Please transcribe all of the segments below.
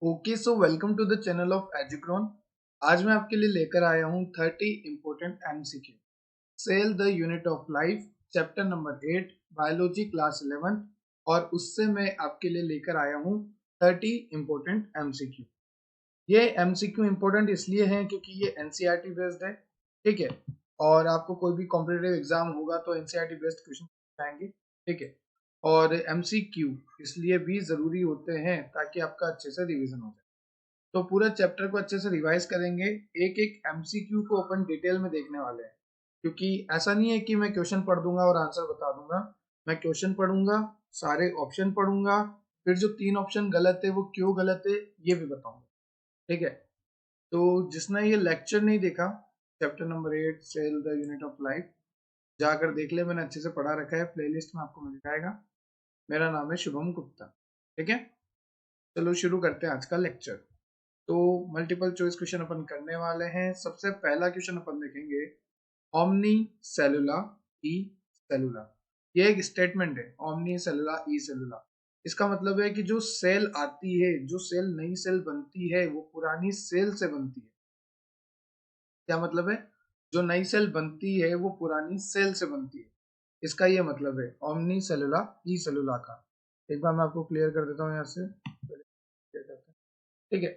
Okay so welcome to the channel of Educron. आज मैं आपके लिए लेकर आया हूँ 30 important MCQ. Cell the unit of life, chapter number 8, biology class 11। और उससे मैं आपके लिए लेकर आया हूँ 30 इम्पोर्टेंट एमसीक्यू। ये एमसीक्यू इम्पोर्टेंट इसलिए हैं क्योंकि ये एनसीईआरटी बेस्ड है, ठीक है। और आपको कोई भी कॉम्पिटिटिव एग्जाम होगा तो एनसीईआरटी बेस्ड क्वेश्चन आएंगे, ठीक है। और एमसीक्यू इसलिए भी जरूरी होते हैं ताकि आपका अच्छे से रिवीजन हो जाए। तो पूरा चैप्टर को अच्छे से रिवाइज करेंगे, एक एक एमसीक्यू को अपन डिटेल में देखने वाले हैं। क्योंकि ऐसा नहीं है कि मैं क्वेश्चन पढ़ दूंगा और आंसर बता दूंगा। मैं क्वेश्चन पढ़ूंगा, सारे ऑप्शन पढ़ूंगा, फिर जो 3 ऑप्शन गलत है वो क्यों गलत है ये भी बताऊंगा, ठीक है। तो जिसने ये लेक्चर नहीं देखा, chapter number 8 cell the unit of life, जाकर देख ले, मैंने अच्छे से पढ़ा रखा है, प्लेलिस्ट में आपको मिल जाएगा। मेरा नाम है शुभम गुप्ता, ठीक है। चलो शुरू करते हैं आज का लेक्चर। तो मल्टीपल चॉइस क्वेश्चन अपन करने वाले हैं। सबसे पहला क्वेश्चन अपन देखेंगे, ओमनी सेलुला ई सेलुला। ये एक स्टेटमेंट है, ओमनी सेलुला ई सेलुला। इसका मतलब है कि जो सेल आती है, जो सेल नई सेल बनती है वो पुरानी सेल से बनती है। क्या मतलब है? जो नई सेल बनती है वो पुरानी सेल से बनती है, इसका ये मतलब है ओमनी सेलुला ई सेलुला का। एक बार मैं आपको क्लियर कर देता हूँ यहाँ से, ठीक है।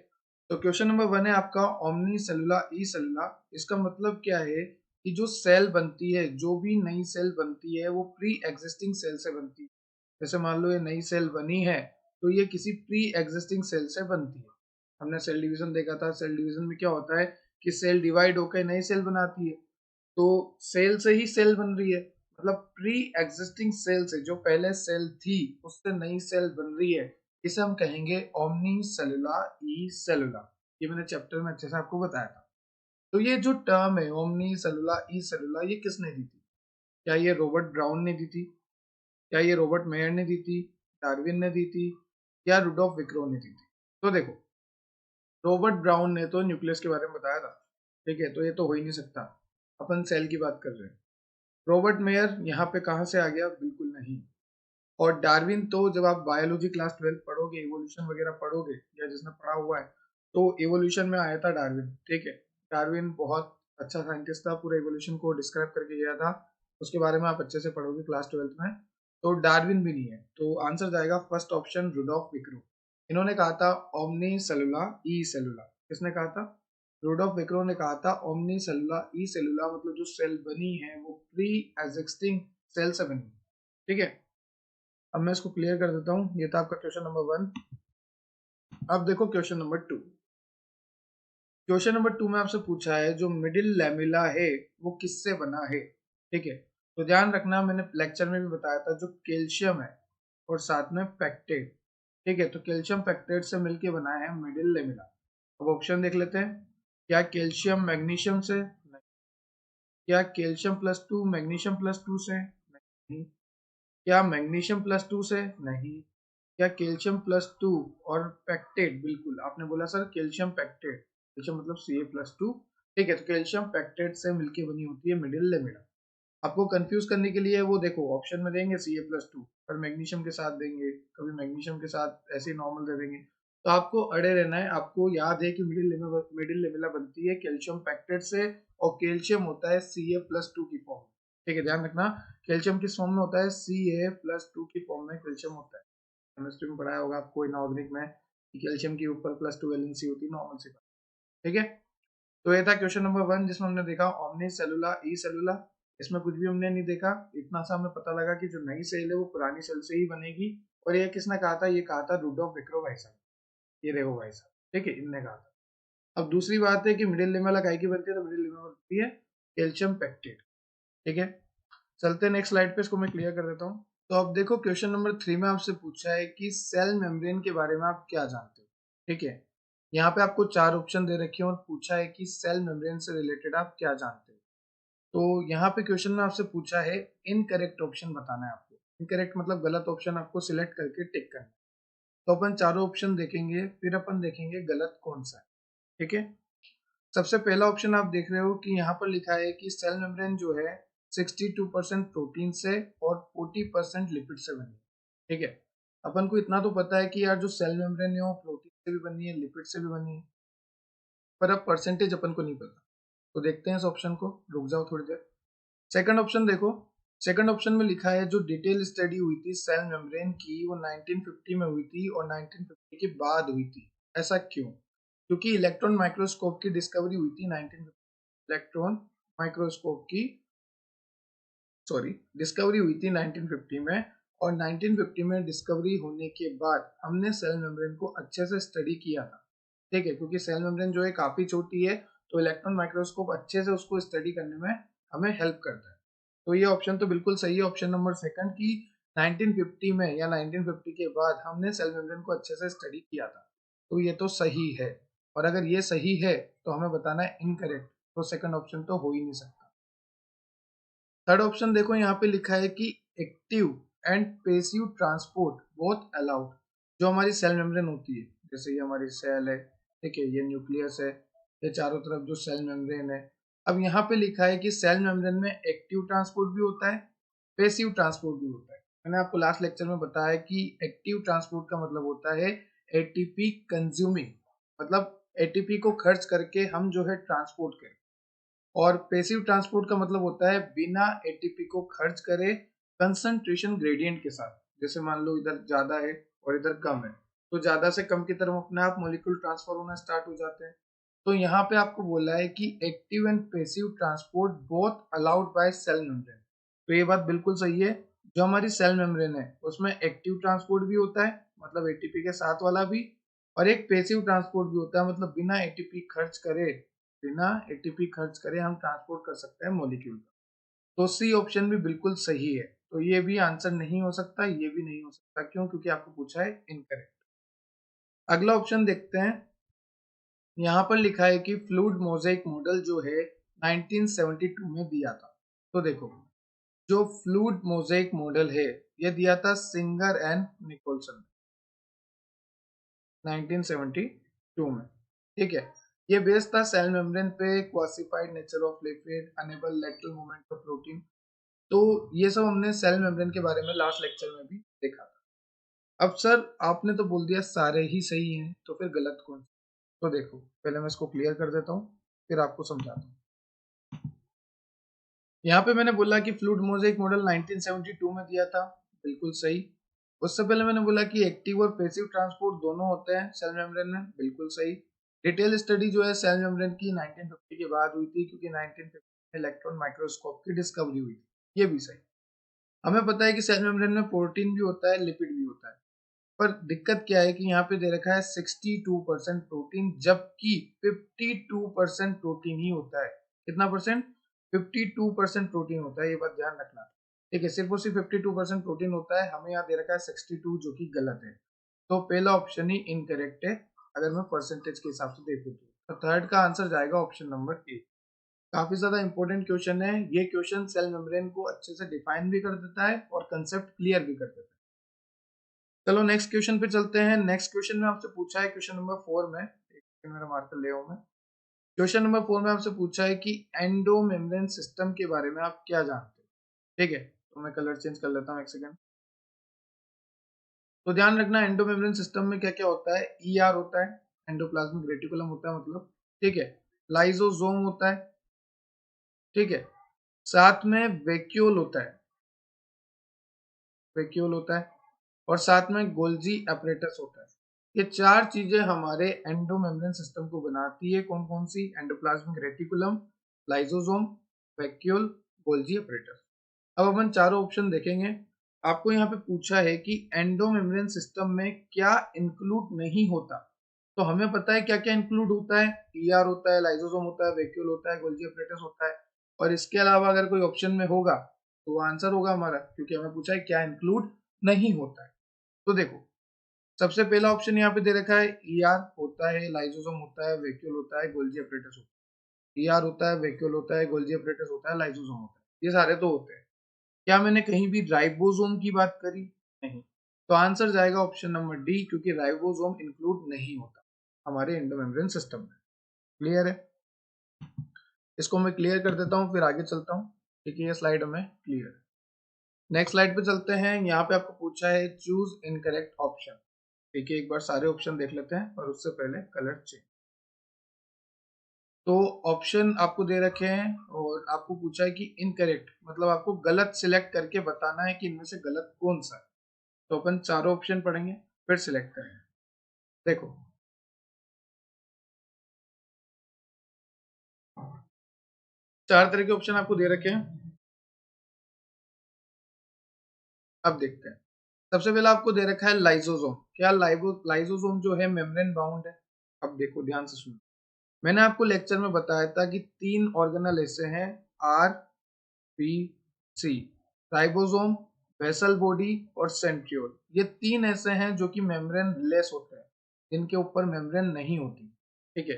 तो क्वेश्चन नंबर 1 है आपका, ओमनी सेलुला ई सेलुला। इसका मतलब क्या है कि जो सेल बनती है, जो भी नई सेल बनती है वो प्री एग्जिस्टिंग सेल से बनती है। जैसे मान लो ये नई सेल बनी है तो ये किसी प्री एग्जिस्टिंग सेल से बनती है। हमने सेल डिवीजन देखा था, सेल डिवीजन में क्या होता है कि सेल डिवाइड होकर नई सेल बनाती है। तो सेल से ही सेल बन रही है, मतलब प्री एग्जिस्टिंग सेल से, जो पहले सेल थी उससे नई सेल बन रही है, इसे हम कहेंगे ओमनी सेलुला ई सेलुला। ये मैंने चैप्टर में अच्छे से आपको बताया था। तो ये जो टर्म है ओमनी सेलुला ई सेलुला, ये किसने दी थी? क्या ये रॉबर्ट ब्राउन ने दी थी? क्या ये रॉबर्ट मेयर ने दी थी? डार्विन ने दी थी? या रुडोल्फ विक्रो ने दी थी? तो देखो, रॉबर्ट ब्राउन ने तो न्यूक्लियस के बारे में बताया था, ठीक है, तो ये तो हो ही नहीं सकता। अपन सेल की बात कर रहे हैं। रॉबर्ट मेयर यहाँ पे कहाँ से आ गया? बिल्कुल नहीं। और डार्विन तो जब आप बायोलॉजी क्लास 12 पढ़ोगे, इवोल्यूशन वगैरह पढ़ोगे, या जिसने पढ़ा हुआ है, तो इवोल्यूशन में आया था डार्विन, ठीक है। डार्विन बहुत अच्छा साइंटिस्ट था, पूरे इवोल्यूशन को डिस्क्राइब करके गया था। उसके बारे में आप अच्छे से पढ़ोगे क्लास 12 में। तो डार्विन भी नहीं है, तो आंसर जाएगा फर्स्ट ऑप्शन, रुडोल्फ विक्रो। इन्होंने कहा था ओमनी सेलुला ई सेलुला। किसने कहा था? रुडोल्फ विक्रो ने कहा था ओमनी सेलुला ई सेलुला, मतलब जो सेल बनी है वो प्री एग्जिस्टिंग सेल से बनी, ठीक है। अब मैं इसको क्लियर कर देता हूँ। ये था आपका क्वेश्चन नंबर 1। अब देखो क्वेश्चन नंबर 2। क्वेश्चन नंबर 2 में आपसे पूछा है जो मिडिल लैमेला है वो किससे बना है, ठीक है। तो ध्यान रखना, मैंने लेक्चर में भी बताया था, जो कैल्शियम है और साथ में पेक्टेट, ठीक है। तो कैल्शियम पेक्टेट से मिलके बना है मिडिल लैमेला। अब ऑप्शन देख लेते हैं। क्या कैल्शियम मैग्नीशियम से? नहीं। क्या कैल्शियम +2 मैग्नीशियम +2 से? नहीं। क्या मैग्नीशियम +2 से? नहीं। क्या कैल्शियम +2 और पेक्टेट? बिल्कुल आपने बोला सर कैल्शियम पेक्टेट, कैल्शियम मतलब Ca+2, ठीक है। तो कैल्शियम पेक्टेट से मिलके बनी होती है मिडिल लैमेला। आपको कंफ्यूज करने के लिए वो देखो, ऑप्शन में देंगे Ca+2 और मैग्नीशियम के साथ देंगे, कभी मैग्नीशियम के साथ ऐसे नॉर्मल दे देंगे। तो आपको अड़े रहना है। आपको याद है कि मिडिल लैमेला बनती है कैल्शियम पेक्टेट से, और कैल्शियम होता है Ca+2 की फॉर्म, ठीक है। ध्यान रखना, कैल्शियम किस फॉर्म में होता है? Ca+2 की फॉर्म में कैल्शियम होता है। केमिस्ट्री में पढ़ाया होगा आपको इनऑर्गेनिक में कि कैल्शियम की ऊपर +2 वैलेंसी होती है, नॉर्मल सी बात, ठीक है। तो ये था क्वेश्चन नंबर 1 जिसमें हमने देखा ओमनी सेलुला ई सेलुला। इसमें कुछ भी हमने नहीं देखा, इतना सा हमें पता लगा कि जो नई सेल है वो पुरानी सेल से ही बनेगी। और ये किसने कहा था? ये कहा था रुडोल्फ विक्रो भाई साहब, ये देखो भाई साहब, ठीक है, इनने कहा था। अब दूसरी बात है कि मिडिल लैमेला काहे की बनती है? तो मिडिल लैमेला बनती है कैल्शियम पेक्टेट, ठीक है। चलते हैं नेक्स्ट स्लाइड पे, इसको मैं क्लियर कर देता हूँ। तो अब देखो क्वेश्चन नंबर 3 में आपसे पूछा है कि सेल मेम्ब्रेन के बारे में आप क्या जानते हो, ठीक है। यहाँ पे आपको 4 ऑप्शन दे रखे हैं और पूछा है कि सेल मेम्ब्रेन से रिलेटेड आप क्या जानते हो। तो यहाँ पे क्वेश्चन में आपसे पूछा है इनकरेक्ट ऑप्शन बताना है आपको। इनकरेक्ट मतलब गलत ऑप्शन आपको सिलेक्ट करके टिक करना है। तो अपन चारों ऑप्शन देखेंगे, फिर अपन देखेंगे गलत कौन सा है, ठीक है। सबसे पहला ऑप्शन आप देख रहे हो कि यहाँ पर लिखा है कि सेल मेम्ब्रेन जो है 62% प्रोटीन से और 40% लिपिड से बनी है, ठीक है। अपन को इतना तो पता है कि यार जो सेल मेम्ब्रेन है वो प्रोटीन से भी बनी है, लिपिड से भी बनी है, पर अब परसेंटेज अपन को नहीं पता। तो देखते हैं इस ऑप्शन को, रुक जाओ थोड़ी देर। सेकंड ऑप्शन देखो, सेकंड ऑप्शन में लिखा है जो डिटेल स्टडी हुई थी सेल मेम्ब्रेन की वो 1950 में हुई थी और 1950 के बाद हुई थी। ऐसा क्यों? क्योंकि इलेक्ट्रॉन माइक्रोस्कोप की डिस्कवरी हुई थी 1950, इलेक्ट्रॉन माइक्रोस्कोप की डिस्कवरी हुई थी 1950 में, और 1950 में डिस्कवरी होने के बाद हमने सेल मेम्ब्रेन को अच्छे से स्टडी किया था। ठीक है, क्योंकि सेल मेम्ब्रेन जो है काफी छोटी है, तो इलेक्ट्रॉन माइक्रोस्कोप अच्छे से उसको स्टडी करने में हमें हेल्प करता है। तो ये ऑप्शन तो बिल्कुल सही है, ऑप्शन नंबर सेकंड की 1950 में या 1950 के बाद हमने सेल मेम्ब्रेन को अच्छे से स्टडी किया था। तो ये तो सही है, और अगर ये सही है तो हमें बताना है इनकरेक्ट, तो सेकंड ऑप्शन तो हो ही नहीं सकता। थर्ड ऑप्शन देखो, यहाँ पे लिखा है कि active and passive transport both allowed. जो हमारी सेल मेम्ब्रेन होती है, जैसे ये हमारी सेल है, ठीक है, ये न्यूक्लियस है, ये चारों तरफ जो सेल मेम्ब्रेन है। अब यहाँ पे लिखा है कि सेल मेम्ब्रेन में एक्टिव ट्रांसपोर्ट भी होता है, पेसिव ट्रांसपोर्ट भी होता है। मैंने आपको लास्ट लेक्चर में बताया कि एक्टिव ट्रांसपोर्ट का मतलब होता है एटीपी कंज्यूमिंग, मतलब एटीपी को खर्च करके हम जो है ट्रांसपोर्ट करें, और पैसिव ट्रांसपोर्ट का मतलब होता है बिना एटीपी को खर्च करे कंसंट्रेशन ग्रेडियंट के साथ। जैसे मान लो इधर ज्यादा है और इधर कम है, तो ज्यादा से कम की तरफ अपने आप मॉलिक्यूल ट्रांसफर होना स्टार्ट हो जाते हैं। तो यहाँ पे आपको बोला है कि active and passive transport both allowed by cell membrane. तो ये बात बिल्कुल सही है, जो हमारी सेल मेम्ब्रेन है उसमें एक्टिव ट्रांसपोर्ट भी होता है, मतलब एटीपी के साथ वाला भी, और एक पैसिव ट्रांसपोर्ट भी होता है, मतलब बिना एटीपी खर्च करे, बिना एटीपी खर्च करे हम ट्रांसपोर्ट कर सकते हैं मॉलिक्यूल का। तो सी ऑप्शन भी बिल्कुल सही है, तो ये भी आंसर नहीं हो सकता, ये भी नहीं हो सकता। क्यों? क्योंकि आपको पूछा है इनकरेक्ट। अगला ऑप्शन देखते हैं, यहाँ पर लिखा है कि फ्लूइड मोज़ेक मॉडल जो है 1972 में दिया था। तो देखो, जो फ्लूइड मोज़ेक मॉडल है ये दिया था सिंगर एंड निकोलसन 1972 में। ठीक है, ये बेस्ड था सेल मेम्ब्रेन पे, quasifluid nature of lipid, enable lateral movement of protein. तो ये सब हमने सेल मेम्ब्रेन के बारे में लास्ट लेक्चर में भी देखा था। अब सर आपने तो बोल दिया सारे ही सही हैं, तो फिर गलत कौन? तो देखो, पहले मैं इसको क्लियर कर देता हूँ, फिर आपको समझाता हूँ। यहाँ पे मैंने बोला कि फ्लूइड मोज़ेक मॉडल 1972 में दिया था, बिल्कुल सही। उससे पहले मैंने बोला कि एक्टिव और पैसिव ट्रांसपोर्ट दोनों होते हैं सेल मेम्ब्रेन में, बिल्कुल सही। डिटेल स्टडी जो है सेल मेम्ब्रेन की 1950 के बाद हुई थी, क्योंकि 1950 में इलेक्ट्रॉन माइक्रोस्कोप की डिस्कवरी हुई थी, ये भी सही। हमें पता है कि सेल मेम्ब्रेन में प्रोटीन भी होता है, लिपिड भी होता है, पर दिक्कत क्या है कि यहाँ पे दे रखा है 62% प्रोटीन, जबकि 52% प्रोटीन ही होता है। कितना परसेंट? 52% प्रोटीन होता है, ये बात ध्यान रखना। ठीक है, सिर्फ और सिर्फ 52% प्रोटीन होता है, हमें यहाँ दे रखा है 62, जो कि गलत है। तो पहला ऑप्शन ही इनकरेक्ट है, अगर मैं परसेंटेज के हिसाब से देखूँ तो थर्ड का आंसर जाएगा ऑप्शन नंबर ए। काफी ज्यादा इंपॉर्टेंट क्वेश्चन है ये क्वेश्चन, सेल मेम्ब्रेन को अच्छे से डिफाइन भी कर देता है और कंसेप्ट क्लियर भी कर देता है। चलो नेक्स्ट क्वेश्चन पे चलते हैं। नेक्स्ट क्वेश्चन में आपसे पूछा है, क्वेश्चन नंबर 4 में, एक सेकंड मेरा मार्कर ले मैं। क्वेश्चन नंबर 4 में आपसे पूछा है कि एंडो मेम्ब्रेन सिस्टम के बारे में आप क्या जानते हो। ठीक है, तो मैं कलर चेंज कर लेता हूँ, एक सेकंड। तो ध्यान रखना, एंडो मेम्ब्रेन सिस्टम में क्या क्या होता है। ईआर होता है, एंडोप्लाज्मिक रेटिकुलम होता है, मतलब, ठीक है। लाइजोसोम होता है, ठीक है। साथ में वैक्यूल होता है, वैक्यूल होता है, और साथ में गोल्जी अपरेटस होता है। ये चार चीजें हमारे एंडो मेम्ब्रेन सिस्टम को बनाती है। कौन कौन सी? Endoplasmic reticulum, lysosome, vacuole, Golgi apparatus. अब अपन चारों ऑप्शन देखेंगे। आपको यहाँ पे पूछा है कि एंडो मेम्ब्रेन सिस्टम में क्या इंक्लूड नहीं होता। तो हमें पता है क्या क्या इंक्लूड होता है। ईआर होता है, लाइसोसोम होता है, वैक्यूल होता है, गोल्जी अपरेटस होता है। और इसके अलावा अगर कोई ऑप्शन में होगा तो वो आंसर होगा हमारा, क्योंकि हमें पूछा है क्या इंक्लूड नहीं होता है। तो देखो, सबसे पहला ऑप्शन यहाँ पे दे रखा है ईआर होता है, लाइसोसोम होता है, वैक्यूल होता है, गोल्जी अपरेटस होता है। ईआर होता है, वैक्यूल होता है, गोल्जी अपरेटस होता है, लाइसोसोम होता है, ये सारे तो होते हैं। क्या मैंने कहीं भी राइबोसोम की बात करी? नहीं। तो आंसर जाएगा ऑप्शन नंबर डी, क्योंकि राइबोसोम इंक्लूड नहीं होता हमारे एंडोमेम्ब्रेन सिस्टम में। क्लियर है? इसको मैं क्लियर कर देता हूँ, फिर आगे चलता हूँ। ठीक है, ये स्लाइड हमें क्लियर है। नेक्स्ट स्लाइड पे चलते हैं। यहाँ पे आपको पूछा है चूज इनकरेक्ट ऑप्शन। ठीक है, एक बार सारे ऑप्शन देख लेते हैं और उससे पहले कलर चेंज। तो ऑप्शन आपको दे रखे हैं और आपको पूछा है कि इनकरेक्ट, मतलब आपको गलत सिलेक्ट करके बताना है कि इनमें से गलत कौन सा है। तो अपन चारों ऑप्शन पढ़ेंगे फिर सिलेक्ट करेंगे। देखो, चार तरह के ऑप्शन आपको दे रखे हैं। अब देखते हैं। सबसे पहले आपको दे रखा है लाइसोसोम। क्या लाइसोसोम जो है मेम्ब्रेन बाउंड है? अब देखो ध्यान से सुनो। मैंने आपको लेक्चर में बताया था कि तीन ऑर्गेनल ऐसे हैं, R, P, C, ribosome, basal body और सेंट्रियोल। ये तीन ऐसे हैं जो कि मेम्ब्रेन लेस होते हैं, जिनके ऊपर मेम्ब्रेन नहीं होती। ठीक है,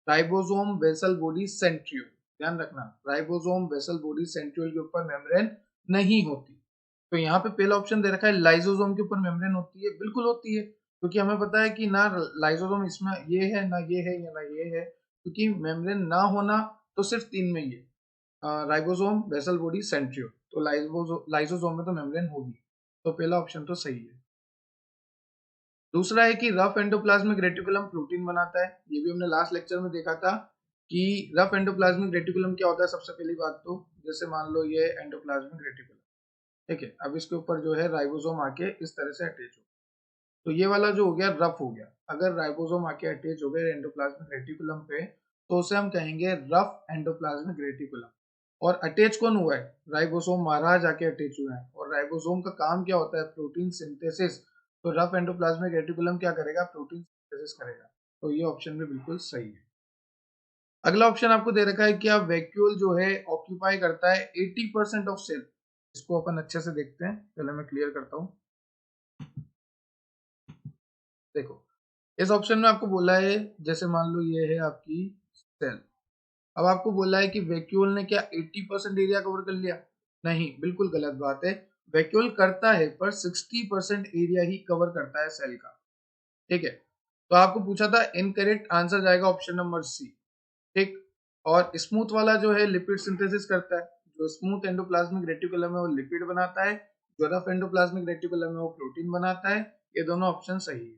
राइबोसोम, वेसल बॉडी, सेंट्रियोल। ध्यान रखना, राइबोसोम, वेसल बॉडी, सेंट्रियोल के ऊपर मेम्ब्रेन नहीं होती। तो यहाँ पे पहला ऑप्शन दे रखा है लाइसोसोम के ऊपर मेम्ब्रेन होती है। बिल्कुल होती है, क्योंकि हमें पता है कि ना लाइसोसोम इसमें ये है, ना ये है, या ना ये है। क्योंकि मेम्ब्रेन ना होना तो सिर्फ तीन में ही है, राइबोसोम, वेसल बॉडी, सेंट्रियोल। तो लाइसोसोम में तो मेम्ब्रेन होगी। तो पहला ऑप्शन तो सही है। दूसरा है कि रफ एंडोप्लाज्मिक रेटिकुलम प्रोटीन बनाता है। ये भी हमने लास्ट लेक्चर में देखा था कि रफ एंडोप्लाज्मिक रेटिकुलम क्या होता है। सबसे पहली बात तो जैसे मान लो ये एंडोप्लाज्मिक रेटिकुलम, ठीक है, अब इसके ऊपर जो है राइबोसोम आके इस तरह से अटैच हो, तो ये वाला जो हो गया रफ हो गया। अगर राइबोसोम आके अटैच हो गए एंडोप्लाज्मिक रेटिकुलम पे, तो उसे हम कहेंगे रफ एंडोप्लाज्मिक रेटिकुलम। और अटैच कौन हुआ है? राइबोसोम महाराज आके अटैच हुआ है। और राइबोसोम का काम क्या होता है? Protein synthesis. तो रफ एंडोप्लाज्मिक रेटिकुलम क्या करेगा? प्रोटीन सिंथेसिस करेगा। तो ये ऑप्शन भी बिल्कुल सही है। अगला ऑप्शन आपको दे रखा है कि आप वैक्यूल जो है ऑक्यूपाई करता है 80% ऑफ सेल। इसको अपन अच्छे से देखते हैं, पहले मैं क्लियर करता हूँ। देखो, इस ऑप्शन में आपको बोला है, जैसे मान लो ये है आपकी सेल। अब आपको बोला है कि वैक्यूल ने क्या 80% एरिया कवर कर लिया? नहीं, बिल्कुल गलत बात है। वैक्यूल करता है पर 60% एरिया ही कवर करता है सेल का। ठीक है, तो आपको पूछा था, इनकरेक्ट आंसर जाएगा ऑप्शन नंबर सी। ठीक, और स्मूथ वाला जो है लिपिड सिंथेसिस करता है। जो स्मूथ एंडोप्लाज्मिक रेटिकुलम है वो लिपिड बनाता है, जो रफ एंडोप्लाज्मिक रेटिकुलम है वो प्रोटीन बनाता है। ये दोनों ऑप्शन सही है।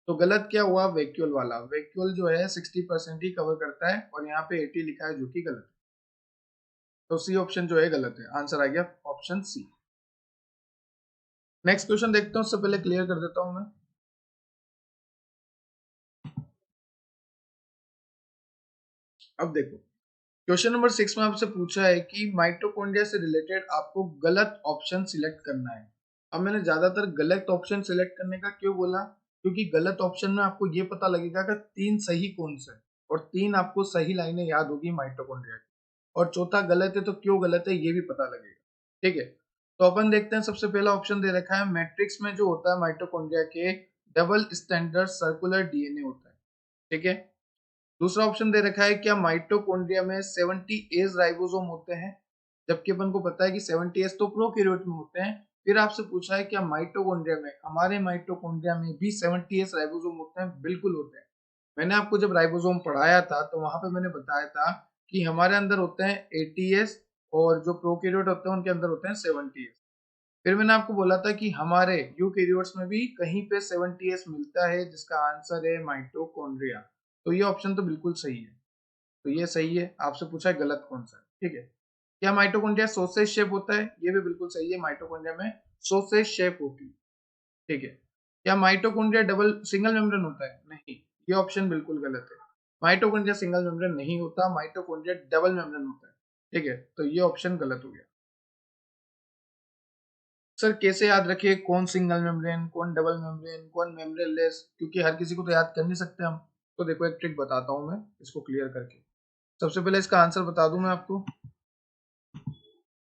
तो गलत क्या हुआ? वैक्यूल वाला। वैक्यूल जो है 60% ही कवर करता है और यहाँ पे 80 लिखा है, जो कि गलत है। तो सी ऑप्शन जो है गलत है। आंसर आ गया ऑप्शन सी। नेक्स्ट क्वेश्चन देखते हैं, उससे पहले क्लियर कर देता हूं मैं। अब देखो, क्वेश्चन नंबर 6 में आपसे पूछा है कि माइटोकॉन्ड्रिया से रिलेटेड आपको गलत ऑप्शन सिलेक्ट करना है। अब मैंने ज्यादातर गलत ऑप्शन सिलेक्ट करने का क्यों बोला? क्योंकि गलत ऑप्शन में आपको ये पता लगेगा कि तीन सही कौन से हैं, और तीन आपको सही लाइनें याद होगी माइटोकॉन्ड्रिया की, और चौथा गलत है तो क्यों गलत है ये भी पता लगेगा। ठीक है, तो अपन देखते हैं। सबसे पहला ऑप्शन दे रखा है, मैट्रिक्स में जो होता है माइटोकॉन्ड्रिया के, डबल स्टैंडर्ड सर्कुलर डीएनए होता है। ठीक है, दूसरा ऑप्शन दे रखा है, क्या माइटोकॉन्ड्रिया में 70 एज राइबोसोम होते हैं? जबकि अपन को पता है कि 70 एज तो प्रोकैरियोट में होते हैं। फिर आपसे पूछा है क्या माइटोकॉन्ड्रिया में, हमारे माइटोकॉन्ड्रिया में भी 70 एज राइबोसोम होते हैं? बिल्कुल होते हैं। मैंने आपको जब राइबोसोम पढ़ाया था तो वहां पे मैंने बताया था कि हमारे अंदर होते हैं 80 एज, और जो प्रोकैरियोट होते हैं उनके अंदर होते हैं 70 एज। फिर मैंने आपको बोला था कि हमारे यूकैरियोट्स में भी कहीं पे 70s मिलता है, जिसका आंसर है माइटोकॉन्ड्रिया। तो ये ऑप्शन तो बिल्कुल सही है। तो ये सही है। आपसे पूछा है गलत कौन सा है। ठीक है, क्या माइटोकॉन्ड्रिया सॉसेज शेप होता है? ये भी बिल्कुल सही है, माइटोकॉन्ड्रिया में सॉसेज शेप होती है। ठीक है, क्या माइटोकॉन्ड्रिया डबल सिंगल मेम्ब्रेन होता है? नहीं, ये ऑप्शन बिल्कुल गलत है। माइटोकॉन्ड्रिया सिंगल मेम्ब्रेन नहीं होता, माइटोकॉन्ड्रिया डबल मेम्ब्रेन होता है। ठीक है, तो ये ऑप्शन गलत हो गया। सर कैसे याद रखिए कौन सिंगल मेम्ब्रेन, कौन डबल मेम्ब्रेन, कौन मेम्ब्रेन लेस? क्योंकि हर किसी को तो याद कर नहीं सकते हम। तो देखो, एक ट्रिक बताता हूं मैं इसको क्लियर करके। सबसे पहले इसका आंसर बता दूं मैं आपको।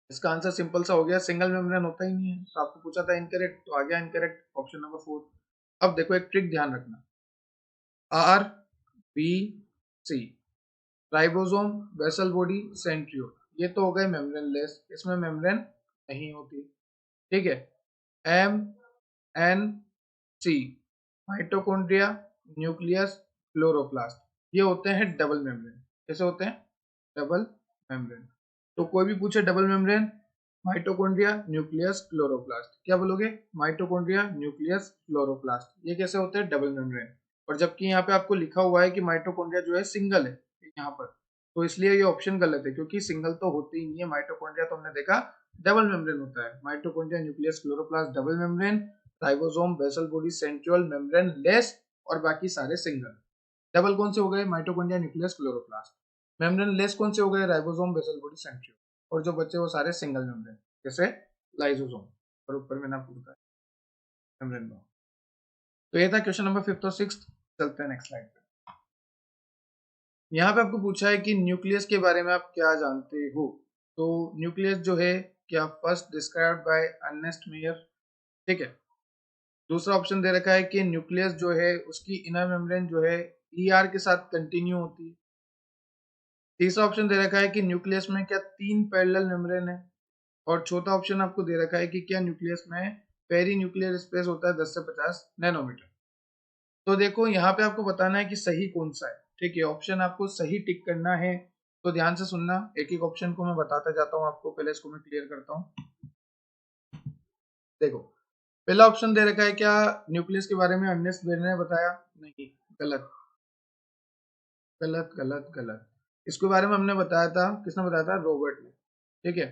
इसका आंसर सिंपल सा हो गया, सिंगल मेम्ब्रेन होता ही नहीं है। तो आपको पूछा था इनकरेक्ट, तो आ गया इनकरेक्ट ऑप्शन नंबर 4। अब देखो, एक ट्रिक ध्यान रखना। R, B, C, ribosome, basal body, centriole, ये तो हो गए मेम्ब्रेन लेस, इसमें मेम्ब्रेन नहीं होती। ठीक है, एम, एन, सी, माइटोकॉन्ड्रिया, न्यूक्लियस, क्लोरोप्लास्ट, ये होते हैं डबल मेम्ब्रेन। कैसे होते हैं? Double membrane. तो कोई भी पूछे double membrane, mitochondria, nucleus, chloroplast. क्या बोलोगे? Mitochondria, nucleus, chloroplast. ये कैसे होते हैं? Double membrane. और जबकि यहाँ पे आपको लिखा हुआ है कि माइटोकॉन्ड्रिया जो है सिंगल है यहाँ पर, तो इसलिए ये ऑप्शन गलत है, क्योंकि सिंगल तो होते ही नहीं है। माइटोकॉन्ड्रिया तो हमने देखा डबल मेम्ब्रेन होता है। Mitochondria, nucleus, chloroplast double membrane, ribosome, basal body, centriole, membrane less, और बाकी सारे सिंगल। डबल कौन से हो गए? Mitochondria, nucleus, chloroplast. Membrane less कौन से हो गए? Ribosome, basal body, centriole. और जो बच्चे वो सारे सिंगल मेम्ब्रेन, जैसे लाइसोसोम। और ऊपर मैंने आपको बताया मेम्ब्रेन बाउंड। तो ये था क्वेश्चन नंबर 5th और 6th। चलते हैं नेक्स्ट स्लाइड पे। यहाँ पे आपको पूछा है कि न्यूक्लियस के बारे में आप क्या जानते हो। तो न्यूक्लियस जो है, क्या first described by Ernst Mayr. ठीक है। दूसरा ऑप्शन दे रखा है कि न्यूक्लियस जो है उसकी इनर मेम्ब्रेन जो है ईआर के साथ कंटिन्यू होती है। तीसरा ऑप्शन दे रखा है कि न्यूक्लियस में क्या 3 पैरेलल मेम्ब्रेन है। और चौथा ऑप्शन आपको दे रखा है कि क्या न्यूक्लियस में पेरी न्यूक्लियर स्पेस होता है 10 से 50 नैनोमीटर। तो देखो यहाँ पे आपको बताना है कि सही कौन सा है। ठीक है, ऑप्शन आपको सही टिक करना है। तो ध्यान से सुनना, एक एक ऑप्शन को मैं बताता जाता हूँ आपको। पहले इसको मैं क्लियर करता हूँ। देखो, पहला ऑप्शन दे रखा है क्या न्यूक्लियस के बारे में अर्नेस्ट मेयर ने बताया? नहीं, गलत गलत गलत गलत। इसके बारे में हमने बताया था, किसने बताया था? रॉबर्ट ने। ठीक है,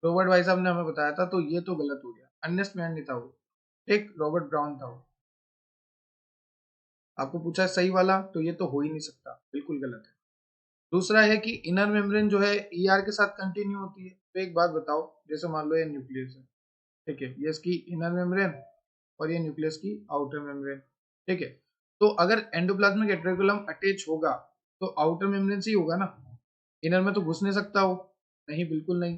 रॉबर्ट भाई साहब ने हमें बताया था, तो ये तो गलत हो गया। अर्नेस्ट मेयर नहीं था वो, एक रॉबर्ट ब्राउन था वो। आपको पूछा है सही वाला, तो ये तो हो ही नहीं सकता, बिल्कुल गलत है। दूसरा है कि इनर मेम्ब्रेन जो है ईआर के साथ कंटिन्यू होती है। तो एक बात बताओ, जैसे मान लो ये न्यूक्लियस है, ठीक है, ये इसकी इनर मेम्ब्रेन और ये न्यूक्लियस की आउटर मेम्ब्रेन। ठीक है, तो अगर एंडोप्लाज्मिक रेटिकुलम अटैच होगा तो आउटर मेम्ब्रेन से ही होगा ना, इनर में तो घुस नहीं सकता वो। नहीं, बिल्कुल नहीं।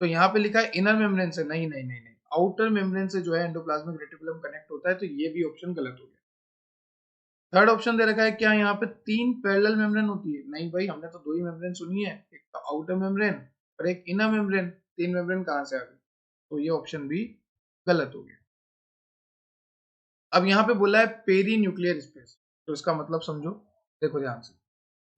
तो यहाँ पे लिखा है इनर मेम्ब्रेन से, नहीं नहीं नहीं नहीं, आउटर मेम्ब्रेन से जो है एंडोप्लाज्मिक रेटिकुलम कनेक्ट होता है, तो ये भी ऑप्शन गलत हो गया। थर्ड ऑप्शन दे रखा है क्या यहाँ पे 3 पैरेलल मेम्ब्रेन होती है? नहीं भाई, हमने तो 2 ही मेम्ब्रेन सुनी है, एक तो आउटर मेम्ब्रेन और एक इनर मेम्ब्रेन। 3 मेम्ब्रेन कहाँ से आ गई? तो ये ऑप्शन भी गलत हो गया। अब यहाँ पे बोला है पेरी न्यूक्लियर स्पेस, तो इसका मतलब समझो, देखो ध्यान से।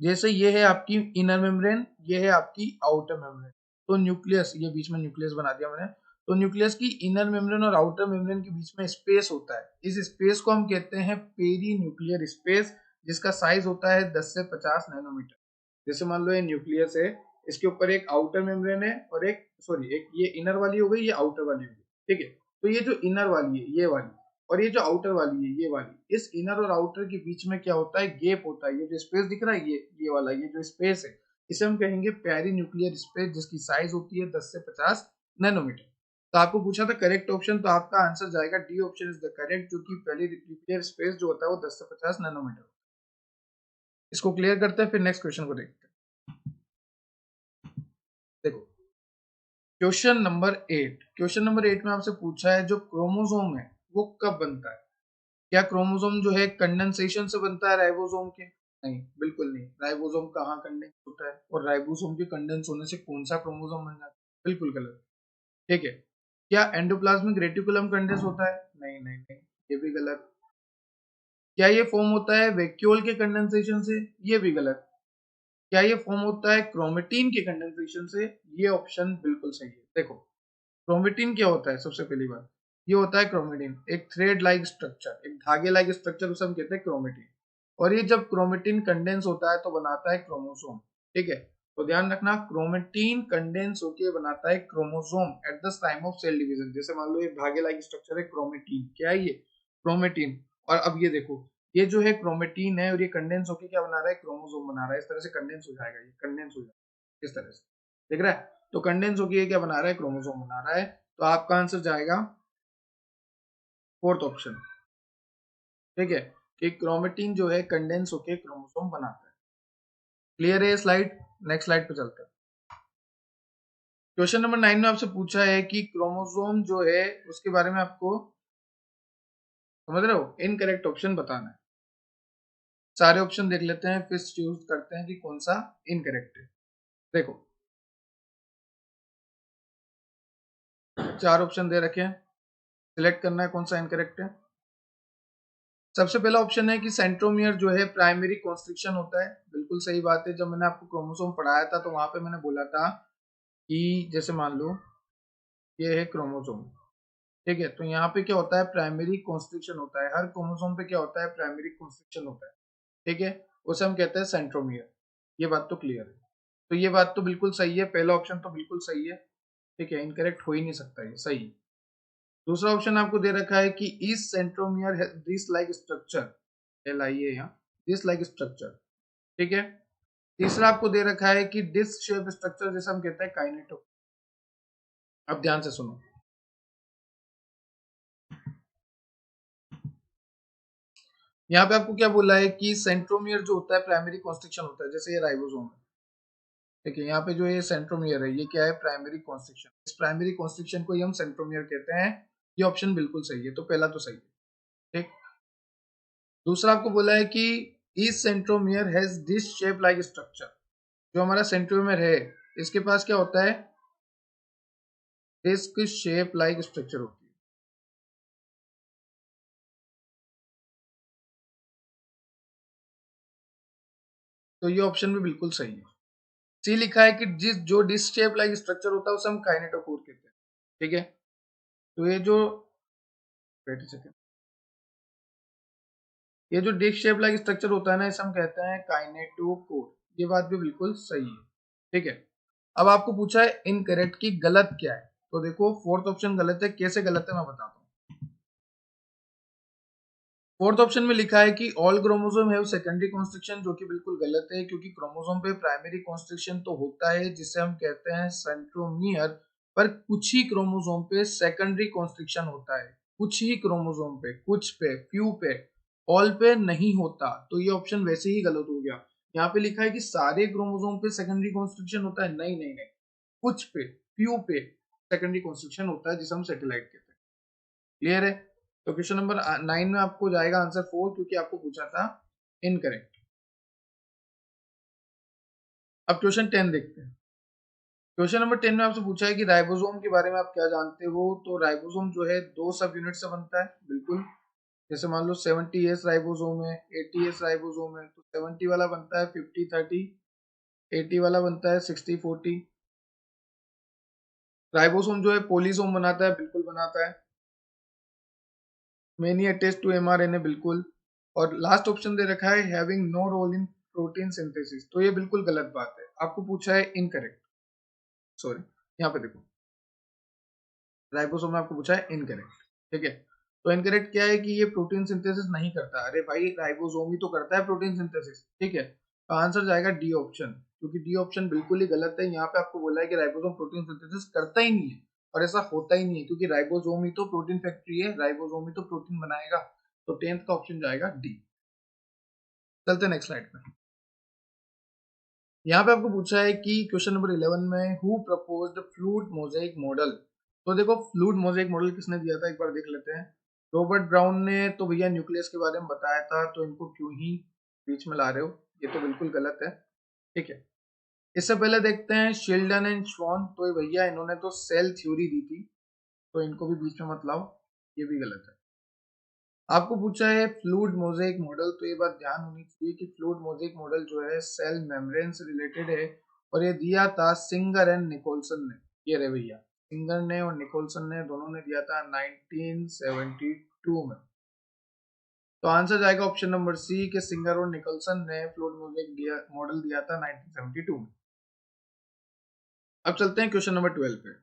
जैसे ये है आपकी इनर मेम्ब्रेन, ये है आपकी आउटर मेम्ब्रेन। तो न्यूक्लियस, ये बीच में न्यूक्लियस बना दिया मैंने। तो न्यूक्लियस की इनर मेम्ब्रेन और आउटर मेम्ब्रेन के बीच में स्पेस होता है। इस स्पेस को हम कहते हैं पेरी न्यूक्लियर स्पेस, जिसका साइज होता है 10 से 50 नैनोमीटर। जैसे मान लो ये न्यूक्लियस है, इसके ऊपर एक आउटर मेम्ब्रेन है और एक, सॉरी, एक ये इनर वाली हो गई, ये आउटर वाली हो गई। ठीक है, तो ये जो इनर वाली है ये वाली, और ये जो आउटर वाली है ये वाली, इस इनर और आउटर के बीच में क्या होता है? गैप होता है। ये जो स्पेस दिख रहा है, ये वाला, ये जो स्पेस है, इसे हम कहेंगे पेरी न्यूक्लियर स्पेस, जिसकी साइज होती है 10 से 50 नैनोमीटर। तो आपको पूछा था करेक्ट ऑप्शन, तो आपका आंसर जाएगा D option is the correct, जो कि पेरी न्यूक्लियर स्पेस जो होता है वो 10 से 50 नैनोमीटर। इसको क्लियर करते हैं, फिर नेक्स्ट क्वेश्चन को देखते हैं। देखो, क्वेश्चन नंबर 8 में आपसे पूछा है जो क्रोमोसोम है वो कब बनता है। क्या क्रोमोसोम जो है कंडेंसेशन से बनता है राइबोसोम के? नहीं, बिल्कुल नहीं। राइबोसोम कहाँ कंडेंस होता है? और राइबोसोम के कंडेंस होने से कौन सा क्रोमोसोम बन जाता है? बिल्कुल गलत। ठीक है, क्या एंडोप्लाज्मिक रेटिकुलम कंडेंस होता है? नहीं नहीं नहीं, ये भी गलत। क्या ये फॉर्म होता है वैक्यूल के कंडेंसेशन से? ये भी गलत। क्या ये फॉर्म होता है क्रोमेटिन के कंडेंसेशन से? ये ऑप्शन बिल्कुल सही है। देखो, क्रोमेटिन क्या होता है? सबसे पहली बात, ये होता है क्रोमेटिन एक थ्रेड लाइक स्ट्रक्चर, एक धागे लाइक स्ट्रक्चर, उसे हम कहते हैं क्रोमेटिन। और ये जब क्रोमेटिन कंडेंस होता है तो बनाता है क्रोमोसोम। ठीक है, तो ध्यान रखना, क्रोमेटिन कंडेंस होकर बनाता है chromosome at the time of cell division. जैसे मान लो ये धागे लाइक स्ट्रक्चर है क्रोमेटिन, क्या है ये? क्रोमेटिन। और अब ये देखो, ये जो है क्रोमेटिन है और ये कंडेंस होकर क्या बना रहा है? क्रोमोसोम बना रहा है। इस तरह से कंडेंस हो जाएगा, ये कंडेंस हो जाएगा इस तरह से, दिख रहा है? तो कंडेंस होकर ये क्या बना रहा है? क्रोमोसोम बना रहा है। तो आपका आंसर जाएगा फोर्थ ऑप्शन। ठीक है, कि क्रोमेटिन जो है कंडेंस होकर क्रोमोसोम बनाता है। क्लियर है ये स्लाइड? नेक्स्ट स्लाइड पे चलते हैं। क्वेश्चन नंबर 9 में आपसे पूछा है कि क्रोमोसोम जो है उसके बारे में आपको, समझ रहे हो, इनकरेक्ट ऑप्शन बताना है। सारे ऑप्शन देख लेते हैं, फिर चूज करते हैं कि कौन सा इनकरेक्ट है। देखो, 4 ऑप्शन दे रखे हैं, सिलेक्ट करना है कौन सा इनकरेक्ट है। सबसे पहला ऑप्शन है कि सेंट्रोमियर जो है प्राइमरी कॉन्स्ट्रिक्शन होता है। बिल्कुल सही बात है। जब मैंने आपको क्रोमोसोम पढ़ाया था तो वहां पे मैंने बोला था कि जैसे मान लो ये है क्रोमोसोम। ठीक है, तो यहाँ पे क्या होता है, प्राइमरी कॉन्स्ट्रिक्शन होता है, हर क्रोमोसोम पे क्या होता है, प्राइमरी कॉन्स्ट्रिक्शन होता है। ठीक है, उसे हम कहते हैं सेंट्रोमियर। ये बात तो क्लियर है। तो ये बात तो बिल्कुल सही है, पहला ऑप्शन तो बिल्कुल सही है। ठीक है, इनकरेक्ट हो ही नहीं सकता, ये सही है। दूसरा ऑप्शन आपको दे रखा है कि each centromere this like structure, L I A, यहाँ दिस लाइक स्ट्रक्चर। ठीक है, तीसरा आपको दे रखा है कि डिस्क शेप स्ट्रक्चर, जैसे हम कहते हैं काइनेटो। अब ध्यान से सुनो, यहाँ पे आपको क्या बोला है कि सेंट्रोमियर जो होता है प्राइमरी कॉन्स्ट्रिक्शन होता है, जैसे ये राइबोसोम है। ठीक है, यहाँ पे जो ये सेंट्रोमियर है, ये क्या है, प्राइमरी कॉन्स्ट्रिक्शन। इस प्राइमरी कॉन्स्ट्रिक्शन को ही हम सेंट्रोमियर कहते हैं। ये ऑप्शन बिल्कुल सही है, तो पहला तो सही है। ठीक, दूसरा आपको बोला है कि each centromere has this shape like structure. जो हमारा सेंट्रोमियर है, इसके पास क्या होता है, डिस्क शेप लाइक स्ट्रक्चर होती है। तो ये ऑप्शन भी बिल्कुल सही है। सी लिखा है कि जिस जो डिस्क शेप लाइक स्ट्रक्चर होता है उसे हम काइनेटोकोर कहते हैं। ठीक है, तो ये जो, वेट सेकंड, ये जो डिस्क शेप लाइक स्ट्रक्चर होता है ना, इसे हम कहते हैं काइनेटोकोर। ये बात भी बिल्कुल सही है। ठीक है, अब आपको पूछा है इनकरेक्ट की गलत क्या है। तो देखो, फोर्थ ऑप्शन गलत है। कैसे गलत है मैं बताता हूँ। फोर्थ ऑप्शन में लिखा है कि all chromosome have secondary constriction, जो कि बिल्कुल गलत है, क्योंकि क्रोमोसोम पे प्राइमरी कॉन्स्ट्रिक्शन तो होता है जिसे हम कहते हैं सेंट्रोमियर, पर कुछ ही क्रोमोसोम पे सेकेंडरी कॉन्स्ट्रिक्शन होता है। कुछ ही क्रोमोसोम पे, कुछ पे, फ्यू पे, ऑल पे नहीं होता। तो ये ऑप्शन वैसे ही गलत हो गया। यहाँ पे लिखा है कि सारे क्रोमोसोम पे सेकेंडरी कॉन्स्ट्रिक्शन होता है, नहीं नहीं नहीं, कुछ पे, फ्यू पे सेकेंडरी कॉन्स्ट्रिक्शन होता है जिसे हम सेटेलाइट कहते हैं। क्लियर है? तो क्वेश्चन नंबर 9 में आपको जाएगा आंसर 4, क्योंकि आपको पूछा था इनकरेक्ट। अब क्वेश्चन 10 देखते हैं। क्वेश्चन नंबर 10 में आपसे पूछा है कि राइबोसोम के बारे में आप क्या जानते हो। तो राइबोसोम जो है दो सब यूनिट से बनता है, बिल्कुल। जैसे मान लो 70S राइबोसोम है, 80S राइबोसोम है, तो 70 वाला बनता है 50-30, 80 वाला बनता है 60-40। राइबोसोम जो है पोलीसोम बनाता है, बिल्कुल बनाता है। मेनी अटैच टू एमआरएनए, बिल्कुल। और लास्ट ऑप्शन दे रखा है having no role in protein synthesis, तो ये बिल्कुल गलत बात है। आपको पूछा है इनकरेक्ट, सॉरी, यहाँ पे देखो, राइबोसोम में आपको पूछा है इनकरेक्ट। ठीक है, तो इनकरेक्ट क्या है कि ये प्रोटीन सिंथेसिस नहीं करता। अरे भाई, राइबोसोम ही तो करता है प्रोटीन सिंथेसिस। ठीक है, तो आंसर जाएगा डी ऑप्शन, क्योंकि डी ऑप्शन बिल्कुल ही गलत है। यहाँ पे आपको बोला है कि राइबोसोम प्रोटीन सिंथेसिस करता ही नहीं है, और ऐसा होता ही नहीं है, क्योंकि राइबोसोम ही तो प्रोटीन फैक्ट्री है, राइबोसोम ही तो प्रोटीन बनाएगा। तो 10th का ऑप्शन जाएगा डी। चलते नेक्स्ट स्लाइड पे। यहाँ पे आपको पूछा है कि क्वेश्चन नंबर 11 में who proposed fluid mosaic model. तो देखो, फ्लूइड मोज़ेक मॉडल किसने दिया था, एक बार देख लेते हैं। रॉबर्ट ब्राउन ने। तो भैया न्यूक्लियस के बारे में बताया था, तो इनको क्यों ही बीच में ला रहे हो, ये तो बिल्कुल गलत है। ठीक है, इससे पहले देखते हैं शिल्डन एंड श्वान। तो ये भैया इन्होंने तो सेल थ्योरी दी थी, तो इनको भी बीच में मत लाओ, ये भी गलत है। आपको पूछा है फ्लूइड मोज़ेक मॉडल, तो ये बात ध्यान होनी चाहिए कि फ्लूइड मोज़ेक मॉडल जो है सेल मेम्ब्रेन से रिलेटेड है, और ये दिया था सिंगर एंड निकोलसन ने। ये रहे भैया, सिंगर ने और निकोलसन ने, दोनों ने दिया था 1972 में। तो आंसर जाएगा ऑप्शन नंबर सी के सिंगर और निकोलसन ने फ्लूइड मोज़ेक मॉडल दिया था 1972 में। अब चलते हैं क्वेश्चन नंबर 12 पे।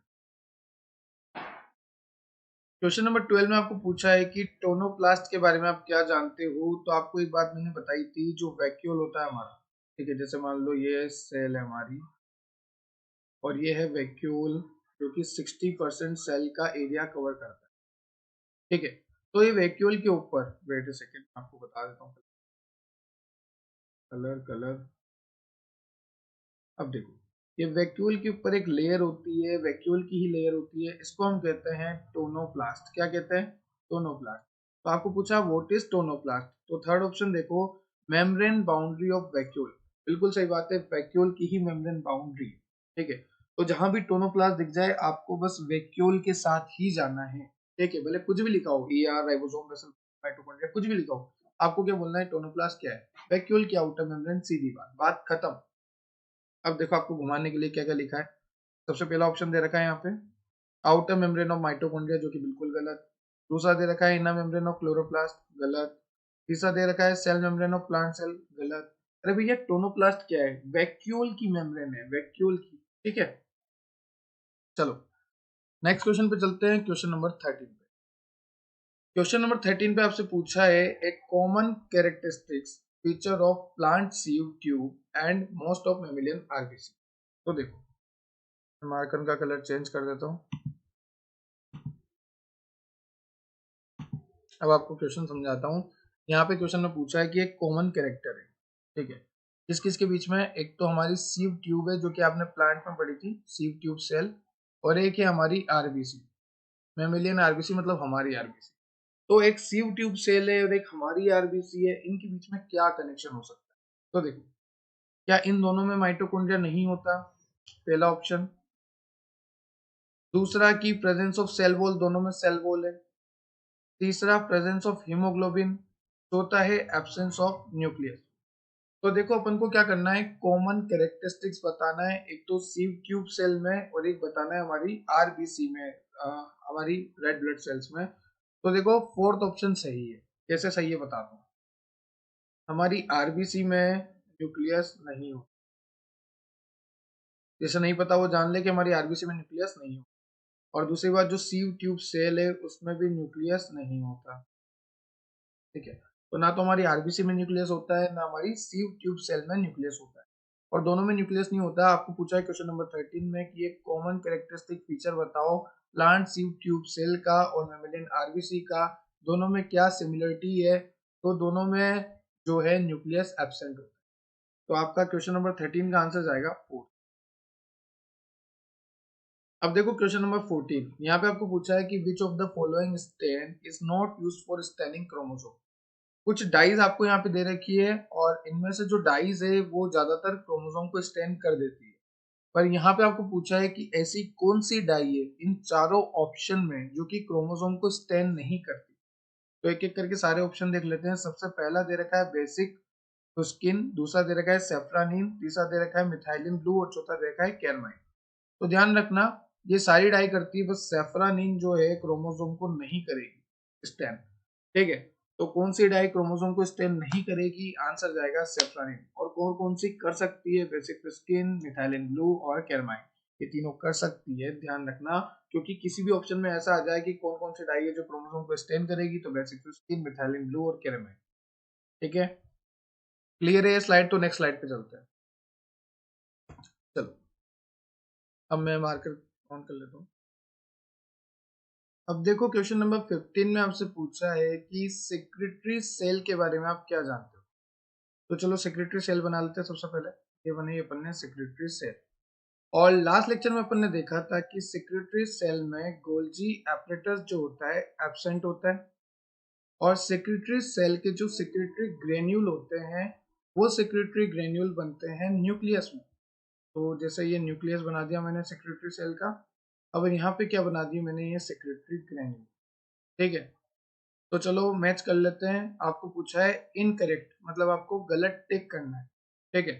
क्वेश्चन नंबर 12 में आपको पूछा है कि टोनोप्लास्ट के बारे में आप क्या जानते हो। तो आपको एक बात मैंने बताई थी, जो वैक्यूल होता है हमारा, ठीक है, जैसे मान लो ये सेल है हमारी, और ये है वैक्यूल, जो कि 60% सेल का एरिया कवर करता है। ठीक है, तो ये वैक्यूल के ऊपर, वेट अ सेकेंड, आपको बता देता हूँ। कलर कलर, अब देखो, ये वैक्यूल के ऊपर एक लेयर होती है, वैक्यूल की ही लेयर होती है, इसको हम कहते हैं टोनोप्लास्ट। क्या कहते हैं, टोनोप्लास्ट। तो आपको पूछा व्हाट इज टोनोप्लास्ट, तो थर्ड ऑप्शन देखो, मेम्ब्रेन बाउंड्री ऑफ वैक्यूल। बिल्कुल सही बात है, वैक्यूल की ही मेम्ब्रेन बाउंड्री। ठीक है, तो जहां भी टोनोप्लास्ट दिख जाए, आपको बस वैक्यूल के साथ ही जाना है। ठीक है, भले कुछ भी लिखा हो, ईआर, राइबोसोम, बेसल, माइटोकॉन्ड्रिया, कुछ भी लिखा हो, आपको क्या बोलना है, टोनोप्लास्ट क्या है, वैक्यूल की आउटर मेम्ब्रेन, सीधी बात, बात खत्म। अब देखो, आपको घुमाने के लिए क्या क्या लिखा है। सबसे पहला ऑप्शन दे रखा है यहाँ पे, आउटर मेम्ब्रेन ऑफ माइटोकॉन्ड्रिया जो कि बिल्कुल गलत। दूसरा दे रखा है इनर मेम्ब्रेन ऑफ क्लोरोप्लास्ट, गलत। तीसरा दे रखा है cell membrane of plant cell, गलत। अरे भैया टोनोप्लास्ट क्या है? वैक्यूल की मेम्ब्रेन है, वैक्यूल की, ठीक है। चलो नेक्स्ट क्वेश्चन पे चलते हैं, क्वेश्चन नंबर 13 पे। क्वेश्चन नंबर 13 पे आपसे पूछा है एक common characteristics feature of plant sieve tube and most of mammalian RBC. तो देखो मार्कर का कलर चेंज कर देता हूँ। अब आपको क्वेश्चन समझाता हूँ। यहाँ पे क्वेश्चन में पूछा है कि एक कॉमन कैरेक्टर है, ठीक है, किस किस के बीच में? एक तो हमारी सीव ट्यूब है जो कि आपने प्लांट में पढ़ी थी, सीव ट्यूब सेल, और एक है हमारी आरबीसी, मेमिलियन आरबीसी, मतलब हमारी आरबीसी। तो एक सीव ट्यूब सेल है और एक हमारी आरबीसी है, इनके बीच में क्या कनेक्शन हो सकता है? तो देखो, क्या इन दोनों में माइटोकॉन्ड्रिया नहीं होता? पहला ऑप्शन। दूसरा की प्रेजेंस ऑफ सेल वॉल, दोनों में सेल वॉल है। तीसरा प्रेजेंस ऑफ हीमोग्लोबिन। चौथा है एब्सेंस ऑफ न्यूक्लियस। तो देखो अपन को क्या करना है, कॉमन कैरेक्टरिस्टिक्स बताना है, एक तो सीव ट्यूब सेल में और एक बताना है हमारी आरबीसी में, हमारी रेड ब्लड सेल्स में। तो देखो फोर्थ ऑप्शन सही है। कैसे सही है बताता हूँ। हमारी आरबीसी में न्यूक्लियस नहीं हो, जैसे नहीं पता वो जान ले कि हमारी आरबीसी में न्यूक्लियस नहीं हो। और दूसरी बात, जो सीव ट्यूब सेल है उसमें भी न्यूक्लियस नहीं होता, ठीक है। तो ना तो हमारी आरबीसी में न्यूक्लियस होता है, ना हमारी सीव ट्यूब सेल में न्यूक्लियस होता है, और दोनों में न्यूक्लियस नहीं होता। आपको पूछा है क्वेश्चन नंबर 13 में कि एक कॉमन कैरेक्टरिस्टिक फीचर बताओ प्लांट सीव ट्यूब सेल का और मेमिलियन आरबीसी का, दोनों में क्या सिमिलरिटी है? तो दोनों में जो है न्यूक्लियस एब्सेंट होता है। तो आपका क्वेश्चन नंबर 13 का आंसर जाएगा 4। अब देखो क्वेश्चन नंबर 14, यहाँ पे आपको पूछा है कि which of the following stain is not used for staining chromosome. कुछ डाइज आपको यहाँ पे दे रखी है और इनमें से जो डाइज है वो ज्यादातर क्रोमोसोम को स्टेन कर देती है, पर यहाँ पे आपको पूछा है कि ऐसी कौन सी डाई है इन चारों ऑप्शन में जो कि क्रोमोसोम को स्टेन नहीं करती। तो एक एक करके सारे ऑप्शन देख लेते हैं। सबसे पहला दे रखा है बेसिक टुस्किन, दूसरा दे रखा है सेफ्रानिन, तीसरा दे रखा है मिथाइलिन ब्लू और चौथा दे रखा है कैरमाइन। तो ध्यान रखना ये सारी डाई करती है, बस सेफ्रानिन जो है क्रोमोसोम को नहीं करेगी स्टेन, ठीक है। तो कौन सी डाई क्रोमोसोम को स्टेन नहीं करेगी? आंसर जाएगा सेफ्रानिन। और कौन कौन सी कर सकती है? बेसिक प्रिस्किन, मिथाइलिन ब्लू और कैरमाइन, ये तीनों कर सकती है, ध्यान रखना। क्योंकि किसी भी ऑप्शन में ऐसा आ जाए कि कौन कौन सी डाई है जो क्रोमोसोम को स्टेन करेगी, तो बेसिक प्रिस्किन, मिथाइलिन ब्लू और कैरमाइन, ठीक है। क्लियर है ये स्लाइड? तो नेक्स्ट स्लाइड पे चलते हैं। चलो अब मैं मार्कर ऑन कर लेता हूँ। अब देखो क्वेश्चन नंबर 15 में आपसे पूछा है कि सेक्रेटरी सेल के बारे में आप क्या जानते हो। तो चलो सेक्रेटरी सेल बना लेते हैं। सबसे पहले ये बने अपन ने सेक्रेटरी सेल, और लास्ट लेक्चर में अपन ने देखा था कि सेक्रेटरी सेल में गोल्जी एपरेटस जो होता है एब्सेंट होता है, और सेक्रेटरी सेल के जो सेक्रेटरी ग्रेन्यूल होते हैं वो सेक्रेटरी ग्रेन्यूल बनते हैं न्यूक्लियस में। तो जैसे ये न्यूक्लियस बना दिया मैंने सेक्रेटरी सेल का, अब यहाँ पे क्या बना दिया मैंने, ये सेक्रेटरी ग्रेन्यूल, ठीक है। तो चलो मैच कर लेते हैं। आपको पूछा है इनकरेक्ट, मतलब आपको गलत टिक करना है, ठीक है।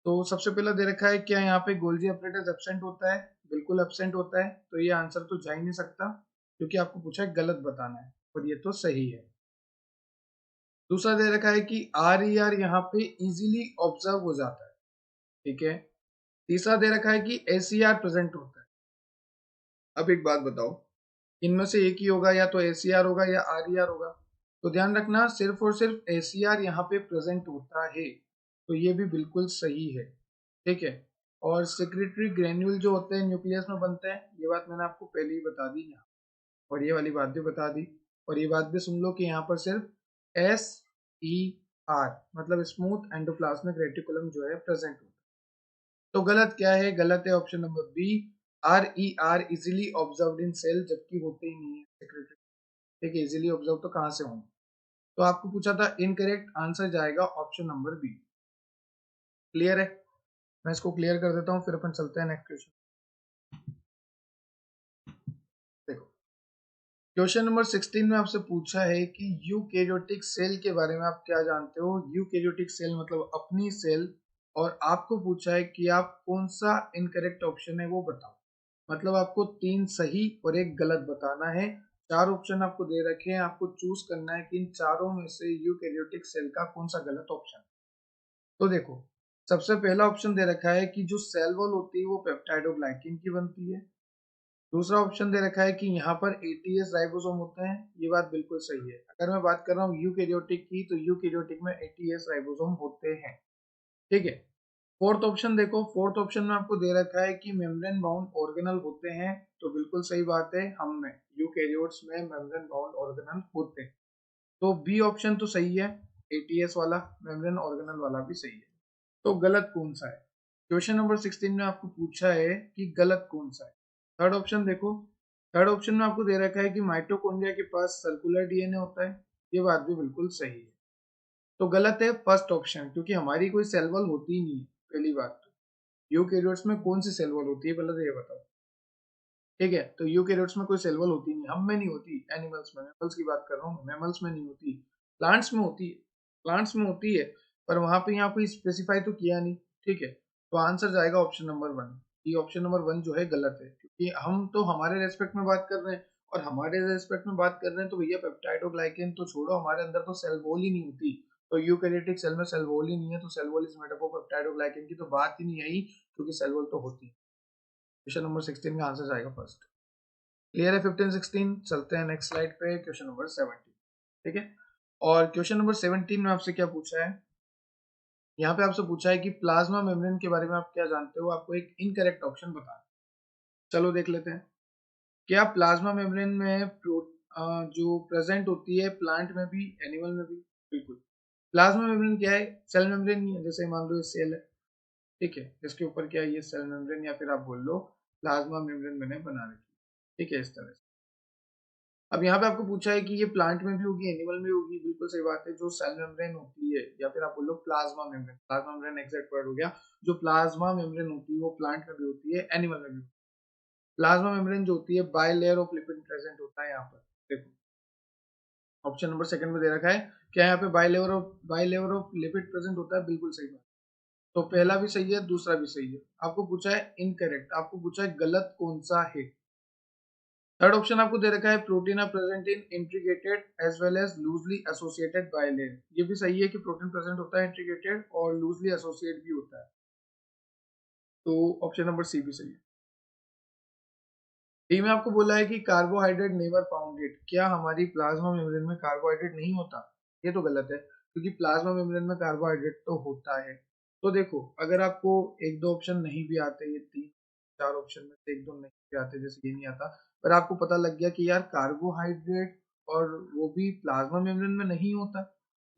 तो सबसे पहला दे रखा है क्या यहाँ पे गोल्जी ऑपरेटर्स एब्सेंट होता है? बिल्कुल एब्सेंट होता है, तो ये आंसर तो जा ही नहीं सकता क्योंकि आपको पूछा है गलत बताना है, और ये तो सही है। दूसरा दे रखा है कि आर ई आर यहाँ पे इजीली ऑब्जर्व हो जाता है, ठीक है। तीसरा दे रखा है कि एस ई आर प्रेजेंट होता है। अब एक बात बताओ, इनमें से एक ही होगा, या तो एस ई आर होगा या आर ई आर होगा। तो ध्यान रखना सिर्फ और सिर्फ एस ई आर यहाँ पे प्रेजेंट होता है, तो ये भी बिल्कुल सही है, ठीक है। और सेक्रेटरी ग्रेन्यूल जो होते हैं न्यूक्लियस में बनते हैं, ये बात मैंने आपको पहले ही बता दी यहाँ, और ये वाली बात भी बता दी। और ये बात भी सुन लो कि यहाँ पर सिर्फ एस ई आर मतलब स्मूथ एंडोप्लाज्मिक रेटिकुलम जो है प्रेजेंट होता है। तो गलत क्या है? गलत है option number B, R E R easily observe in cell, जबकि होते ही नहीं है सेक्रेटरी, ठीक है। इजिली ऑब्जर्व तो कहाँ से होंगे? तो आपको पूछा था इनकरेक्ट, आंसर जाएगा ऑप्शन नंबर बी। क्लियर है? मैं इसको क्लियर कर देता हूँ, फिर अपन चलते हैं नेक्स्ट क्वेश्चन। देखो क्वेश्चन नंबर 16 में आपसे पूछा है कि यूकैरियोटिक सेल के बारे में आप क्या जानते हो। यूकैरियोटिक सेल मतलब अपनी सेल, और आपको पूछा है कि आप कौन सा इनकरेक्ट ऑप्शन है वो बताओ। मतलब आपको 3 सही और एक गलत बताना है। 4 ऑप्शन आपको दे रखे हैं, आपको चूज करना है कि इन चारों में से यूकेरियोटिक सेल का कौन सा गलत ऑप्शन है। तो देखो, सबसे पहला ऑप्शन दे रखा है कि जो सेल वॉल होती है वो पेप्टाइडोग्लाइकिन की बनती है। दूसरा ऑप्शन दे रखा है कि यहाँ पर एटीएस राइबोसोम होते हैं। ये बात बिल्कुल सही है। अगर मैं बात कर रहा हूँ यूकेरियोटिक की, तो यूकेरियोटिक में एटीएस राइबोसोम होते हैं। ठीक है। फोर्थ ऑप्शन देखो, फोर्थ ऑप्शन में आपको दे रखा है कि मेम्ब्रेन बाउंड ऑर्गेनल होते हैं। तो बिल्कुल सही बात है, हम में यूकेरियोट्स में मेम्ब्रेन बाउंड ऑर्गेनल होते हैं। तो बी ऑप्शन तो सही है, एटीएस वाला, मेम्ब्रेन ऑर्गेनल वाला भी सही है। तो गलत कौन सा है? क्वेश्चन नंबर 16 में आपको पूछा है कि गलत कौन सा है। थर्ड ऑप्शन देखो, थर्ड ऑप्शन में आपको दे रखा है कि माइटोकॉन्ड्रिया के पास सर्कुलर डीएनए होता है। ये बात भी बिल्कुल सही है। तो गलत है फर्स्ट ऑप्शन, क्योंकि हमारी कोई सेल वॉल होती ही नहीं है। पहली बात तो यूकेरियोट्स में कौन सी सेल वॉल होती है, पहले तो ये बताओ। ठीक है, तो यूकेरियोट्स में कोई सेल वॉल होती नहीं, हम में नहीं होती, एनिमल्स में, मैमल्स की बात कर रहा हूँ, मैमल्स में नहीं होती। प्लांट्स में होती है, प्लांट्स में होती है, पर वहां पे यहाँ पे स्पेसिफाई तो किया नहीं। ठीक है, तो आंसर जाएगा ऑप्शन नंबर 1। ये ऑप्शन नंबर 1 जो है गलत है, क्योंकि हम तो हमारे रेस्पेक्ट में बात कर रहे हैं, और हमारे रेस्पेक्ट में बात कर रहे हैं तो भैया पेप्टाइडोग्लाइकेन तो छोड़ो, हमारे अंदर तो सेल वॉल ही नहीं होती। तो यूकेरियोटिक सेल में सेल वॉल ही नहीं है, तो cell wall is made up of peptidoglycan की तो बात ही नहीं आई, क्योंकि सेल वॉल तो होती है। क्वेश्चन नंबर 16 का आंसर जाएगा फर्स्ट। क्लियर है 15 16? चलते हैं नेक्स्ट स्लाइड पे, क्वेश्चन नंबर 17। ठीक है, और क्वेश्चन नंबर 17 में आपसे क्या पूछा है? यहाँ पे आपसे पूछा है कि प्लाज्मा मेम्ब्रेन के बारे में आप क्या जानते हो, आपको एक इनकरेक्ट ऑप्शन बताना। चलो देख लेते हैं। क्या प्लाज्मा मेम्ब्रेन में जो प्रेजेंट होती है प्लांट में भी, एनिमल में भी? बिल्कुल। प्लाज्मा मेम्ब्रेन क्या है? सेल मेम्ब्रेन नहीं है। जैसे मान लो ये सेल है, ठीक है, इसके ऊपर क्या है, ये सेल मेम्ब्रेन, या फिर आप बोल लो प्लाज्मा मेम्ब्रेन मैंने बना रखी। ठीक है, इस तरह से। अब यहाँ पे आपको पूछा है कि ये प्लांट में भी होगी, एनिमल में होगी। बिल्कुल सही बात है, जो सेल मेम्ब्रेन होती है, या फिर आप बोलो plasma membrane, plasma membrane exact word हो गया। जो प्लाज्मा मेम्ब्रेन होती है वो प्लांट में भी होती है, एनिमल में भी। प्लाज्मा मेम्ब्रेन जो होती है, by layer of lipid present होता है यहाँ पर। देखो, ऑप्शन नंबर सेकंड में दे रखा है, क्या यहाँ पे by layer of lipid present होता है? बिल्कुल सही बात। तो पहला भी सही है, दूसरा भी सही है। आपको पूछा है इनकरेक्ट, आपको पूछा है गलत कौन सा है। थर्ड ऑप्शन आपको दे रखा है, protein are present in integrated as well as loosely associated bilayer. ये भी सही है कि प्रोटीन प्रेजेंट होता है इंट्रीगेटेड और लूजली एसोसिएट भी होता है। तो ऑप्शन नंबर सी भी सही है। डी में आपको बोला है कि कार्बोहाइड्रेट नेवर फाउंड इट। क्या हमारी प्लाज्मा मेम्ब्रेन में कार्बोहाइड्रेट नहीं होता? ये तो गलत है, क्योंकि प्लाज्मा मेम्ब्रेन में कार्बोहाइड्रेट तो होता है। तो देखो, अगर आपको एक दो ऑप्शन नहीं भी आते, ये तीन चार ऑप्शन में से एक दो नहीं भी आते, जैसे ये नहीं आता, पर आपको पता लग गया कि यार कार्बोहाइड्रेट और वो भी प्लाज्मा मेम्ब्रेन में नहीं होता,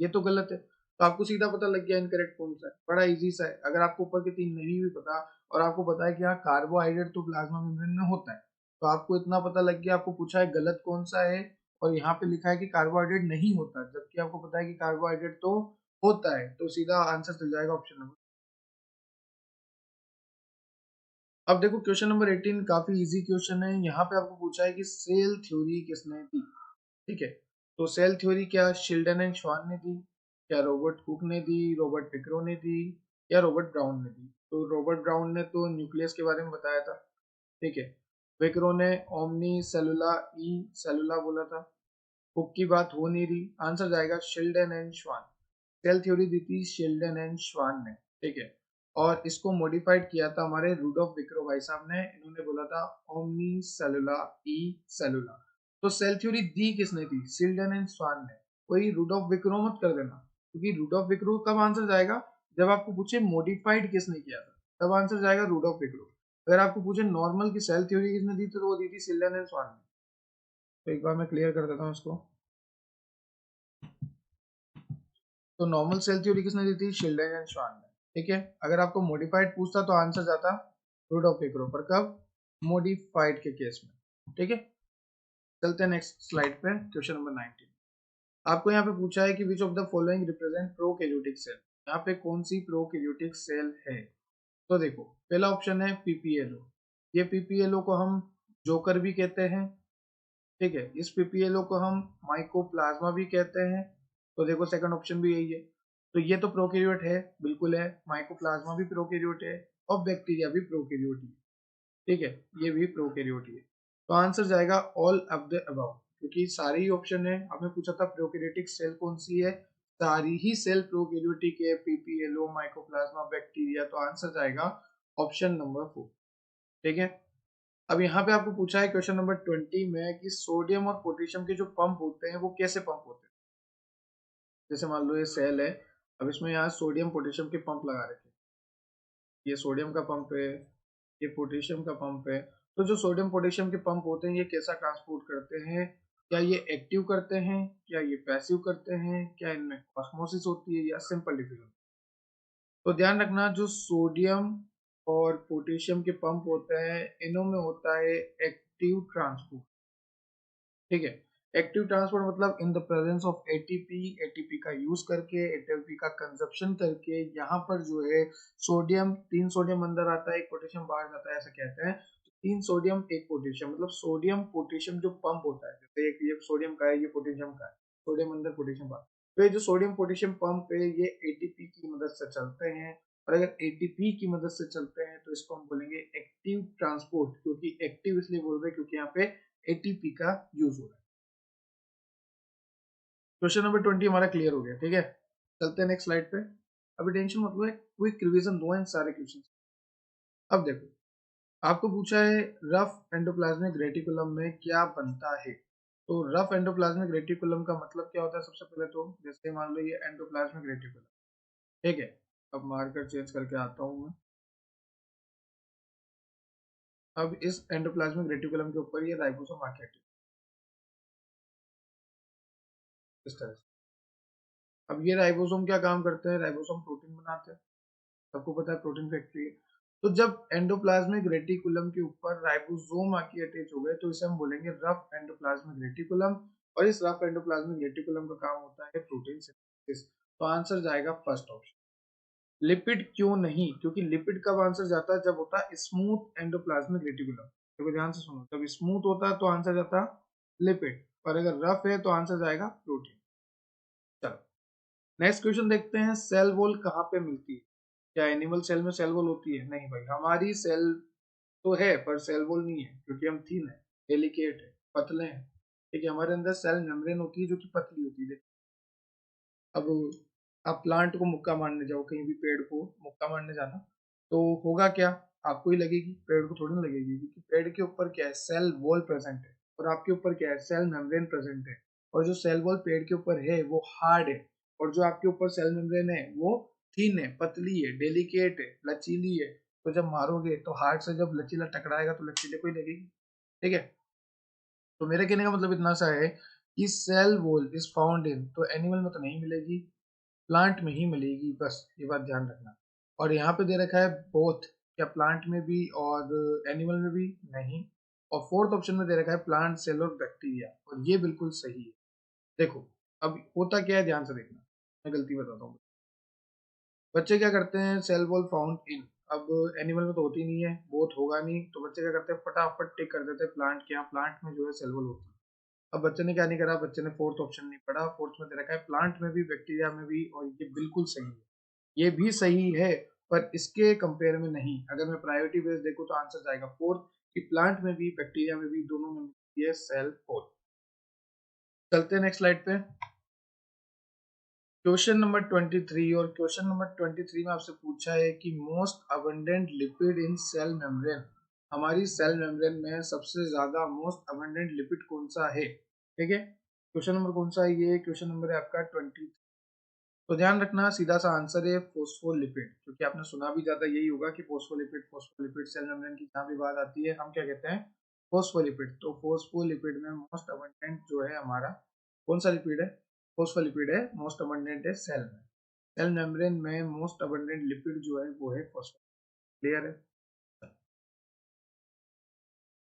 ये तो गलत है। तो आपको सीधा पता लग गया इनकरेक्ट कौन सा है। बड़ा इजी सा है। अगर आपको ऊपर के तीन नहीं भी पता, और आपको पता है कि हाँ कार्बोहाइड्रेट तो प्लाज्मा मेम्ब्रेन में होता है, तो आपको इतना पता लग गया। आपको पूछा है गलत कौन सा है, और यहाँ पे लिखा है कि कार्बोहाइड्रेट नहीं होता, जबकि आपको पता है कि कार्बोहाइड्रेट तो होता है। तो सीधा आंसर चल जाएगा ऑप्शन नंबर। अब देखो, क्वेश्चन नंबर 18 काफी इजी क्वेश्चन है। यहाँ पे आपको पूछा है कि सेल थ्योरी किसने दी। ठीक है, तो सेल थ्योरी क्या शिल्डन एंड श्वान ने दी, क्या रॉबर्ट हुक ने दी, रॉबर्ट पिक्रो ने दी, या रॉबर्ट ब्राउन ने दी? तो रॉबर्ट ब्राउन ने तो न्यूक्लियस के बारे में बताया था। ठीक है, पिक्रो ने ओमनी सेलुला ई सेलुला बोला था। हुक की बात हो नहीं रही, आंसर जाएगा शिल्डन एंड श्वान। सेल थ्योरी दी थी शिल्डन एंड श्वान ने। ठीक है, और इसको मॉडिफाइड किया था हमारे रूडोल्फ विक्रो भाई साहब ने। इन्होंने बोला था ओमनी सेलुला ई सेलुला। तो सेल थ्योरी दी किसने थी? शिल्डन एंड श्वान ने। कोई रूडोल्फ विक्रो मत कर देना, क्योंकि रूडोल्फ विक्रो कब आंसर जाएगा? जब आपको पूछे मॉडिफाइड किसने किया था, तब आंसर जाएगा रूडोल्फ विक्रो। अगर आपको पूछे नॉर्मल की सेल थ्योरी किसने दी, तो वो दी थी शिल्डन एंड श्वान ने। तो एक बार मैं क्लियर कर देता हूँ इसको। तो नॉर्मल सेल थ्योरी किसने दी थी? शिल्डन एंड श्वान ने। ठीक है, अगर आपको मॉडिफाइड पूछता तो आंसर जाता रूट ऑफ विक्रो, पर कब? मॉडिफाइड के केस में। ठीक है, चलते हैं नेक्स्ट स्लाइड पे, क्वेश्चन नंबर 19। आपको यहाँ पे पूछा है कि which of the following represent prokaryotic cell. यहाँ पे कौन सी प्रोकैरियोटिक सेल है? तो देखो, पहला ऑप्शन है पीपीएलओ। ये पीपीएलओ को हम जोकर भी कहते हैं। ठीक है, इस पीपीएलओ को हम माइकोप्लाज्मा भी कहते हैं। तो देखो, सेकंड ऑप्शन भी यही है। तो ये तो प्रोकैरियोट है, बिल्कुल है। माइकोप्लाज्मा भी प्रोकैरियोट है, और बैक्टीरिया भी प्रोकैरियोट है। ठीक है, ये भी प्रोकैरियोट ही है। तो आंसर जाएगा ऑल ऑफ द अबव, क्योंकि सारे ही ऑप्शन है। हमें पूछा था प्रोकैरियोटिक सेल कौन सी है, सारी ही सेल प्रोकैरियोटिक है, पीपीएलओ, माइकोप्लाज्मा, बैक्टीरिया। तो आंसर जाएगा ऑप्शन नंबर 4। ठीक है, अब यहाँ पे आपको पूछा है क्वेश्चन नंबर 20 में कि सोडियम और पोटेशियम के जो पंप होते हैं वो कैसे पंप होते हैं। जैसे मान लो ये सेल है, अब इसमें यहाँ सोडियम पोटेशियम के पंप लगा रखे हैं। ये सोडियम का पंप है, ये पोटेशियम का पंप है। तो जो सोडियम पोटेशियम के पंप होते हैं ये कैसा ट्रांसपोर्ट करते हैं, क्या ये एक्टिव करते हैं, क्या ये पैसिव करते हैं, क्या इनमें ऑस्मोसिस होती है या सिंपल डिफ्यूजन। तो ध्यान रखना, जो सोडियम और पोटेशियम के पंप होते हैं इनों में होता है एक्टिव ट्रांसपोर्ट। ठीक है, एक्टिव ट्रांसपोर्ट मतलब in the presence of ATP, ATP का यूज करके, एटीपी का कंजप्शन करके, यहाँ पर जो है सोडियम, 3 सोडियम अंदर आता है, 1 पोटेशियम बाहर जाता है, ऐसा कहते हैं। 3 सोडियम 1 पोटेशियम, मतलब सोडियम पोटेशियम जो पंप होता है, जैसे एक ये सोडियम का है, ये पोटेशियम का है, सोडियम अंदर पोटेशियम बाहर। तो ये जो सोडियम पोटेशियम पंप है ये एटीपी की मदद से चलते हैं, और अगर एटीपी की मदद से चलते हैं तो इसको हम बोलेंगे एक्टिव ट्रांसपोर्ट। क्योंकि एक्टिव इसलिए बोल रहे हैं क्योंकि यहाँ पे एटीपी का यूज हो रहा है। क्वेश्चन नंबर 20 हमारा क्लियर हो गया। ठीक है, चलते हैं नेक्स्ट स्लाइड पे। अभी टेंशन मत लो, क्विक रिवीजन दो इन सारे क्वेश्चन। अब देखो, आपको पूछा है रफ एंडोप्लाज्मिक रेटिकुलम में क्या बनता है। तो रफ एंडोप्लाज्मिक रेटिकुलम का मतलब क्या होता है, सबसे पहले तो जैसे मान लो ये एंडोप्लाज्मिक रेटिकुलम। ठीक है, अब मार्कर चेंज करके आता हूँ मैं। अब इस एंडोप्लाज्मिक रेटिकुलम के ऊपर ये राइबोसोम आके अटैच इस तरह से। अब ये राइबोसोम क्या काम करते हैं, राइबोसोम प्रोटीन बनाते हैं, सबको पता है प्रोटीन फैक्ट्री है। तो जब एंडोप्लाज्मिक रेटिकुलम के ऊपर राइबोसोम आके अटैच हो गए तो इसे हम बोलेंगे रफ एंडोप्लाज्मिक रेटिकुलम। और इस रफ एंडोप्लाज्मिक रेटिकुलम का काम होता है प्रोटीन सिंथेसिस। तो आंसर जाएगा फर्स्ट ऑप्शन। लिपिड क्यों नहीं, क्योंकि लिपिड कब आंसर जाता है, जब होता है स्मूथ एंडोप्लाज्मिक रेटिकुलम। देखो ध्यान से सुनो, जब स्मूथ होता है तो आंसर जाता है लिपिड, और अगर रफ है तो आंसर जाएगा प्रोटीन। चलो नेक्स्ट क्वेश्चन देखते हैं, सेल वॉल कहाँ पे मिलती है। क्या एनिमल सेल में सेल वॉल होती है, नहीं भाई, हमारी सेल तो है पर सेल वॉल नहीं है, क्योंकि हम थीन है, डेलिकेट है, पतले हैं। ठीक है, हमारे अंदर सेल मेम्ब्रेन होती है जो कि पतली होती है। अब आप प्लांट को मुक्का मारने जाओ, कहीं भी पेड़ को मुक्का मारने जाना, तो होगा क्या, आपको ही लगेगी, पेड़ को थोड़ी ना लगेगी, क्योंकि पेड़ के ऊपर क्या है, सेल वॉल प्रेजेंट है, और आपके ऊपर क्या है, सेल मेम्ब्रेन प्रेजेंट है। और जो सेल वॉल पेड़ के ऊपर है वो हार्ड है, और जो आपके ऊपर सेल मेम्ब्रेन है वो थीन है, पतली है, डेलिकेट है, लचीली है। तो जब मारोगे तो हार्ड से जब लचीला टकराएगा तो लचीले को ही लगेगी। ठीक है, तो मेरे कहने का मतलब इतना सा है कि cell wall is found in, तो एनिमल में तो नहीं मिलेगी, प्लांट में ही मिलेगी, बस ये बात ध्यान रखना। और यहाँ पे दे रखा है बोथ, क्या प्लांट में भी और एनिमल में भी, नहीं। और फोर्थ ऑप्शन में दे रखा है प्लांट, सेल और बैक्टीरिया, और ये बिल्कुल सही है। देखो, अब होता क्या है, ध्यान से देखना, मैं गलती बताता हूँ। बच्चे क्या करते हैं, सेल वॉल फाउंड इन, अब एनिमल में तो होती नहीं है, बोथ होगा नहीं, तो बच्चे क्या करते हैं, फटाफट टिक कर देते हैं प्लांट के यहाँ, प्लांट में जो है सेल वॉल होती है। अब बच्चे ने क्या नहीं करा, बच्चे ने फोर्थ ऑप्शन नहीं पढ़ा, फोर्थ में दे रखा है प्लांट में भी, बैक्टीरिया में भी, और ये बिल्कुल सही है, ये भी सही है, पर इसके कंपेयर में नहीं। अगर मैं प्रायोरिटी बेस देखूं तो आंसर जाएगा फोर्थ, कि प्लांट में भी, बैक्टीरिया में भी, दोनों में ये सेल फोर्थ। चलते हैं नेक्स्ट स्लाइड पे। क्वेश्चन नंबर 23, और क्वेश्चन नंबर 23 में आपसे पूछा है कि most abundant lipid in cell membrane, हमारी सेल मेम्ब्रेन में सबसे ज्यादा मोस्ट अबंडेंट लिपिड कौन सा है। ठीक है, क्वेश्चन नंबर कौन सा है, ये क्वेश्चन नंबर है आपका 20। तो ध्यान रखना, सीधा सा आंसर है फोस्फोलिपिड, क्योंकि आपने सुना भी ज्यादा यही होगा कि फोस्फोलिपिड, फोस्फोलिपिड सेल मेम्ब्रेन की जहां भी बात आती है हम क्या कहते हैं, फोस्फोलिपिड। तो फोस्फोलिपिड में मोस्ट अबंडेंट जो है हमारा कौन सा लिपिड है, फोस्फोलिपिड है, मोस्ट अबंडेंट है सेल में। सेल मेम्ब्रेन में मोस्ट अबंडेंट लिपिड जो है वो है फोस्फोलिपिड। क्लियर है।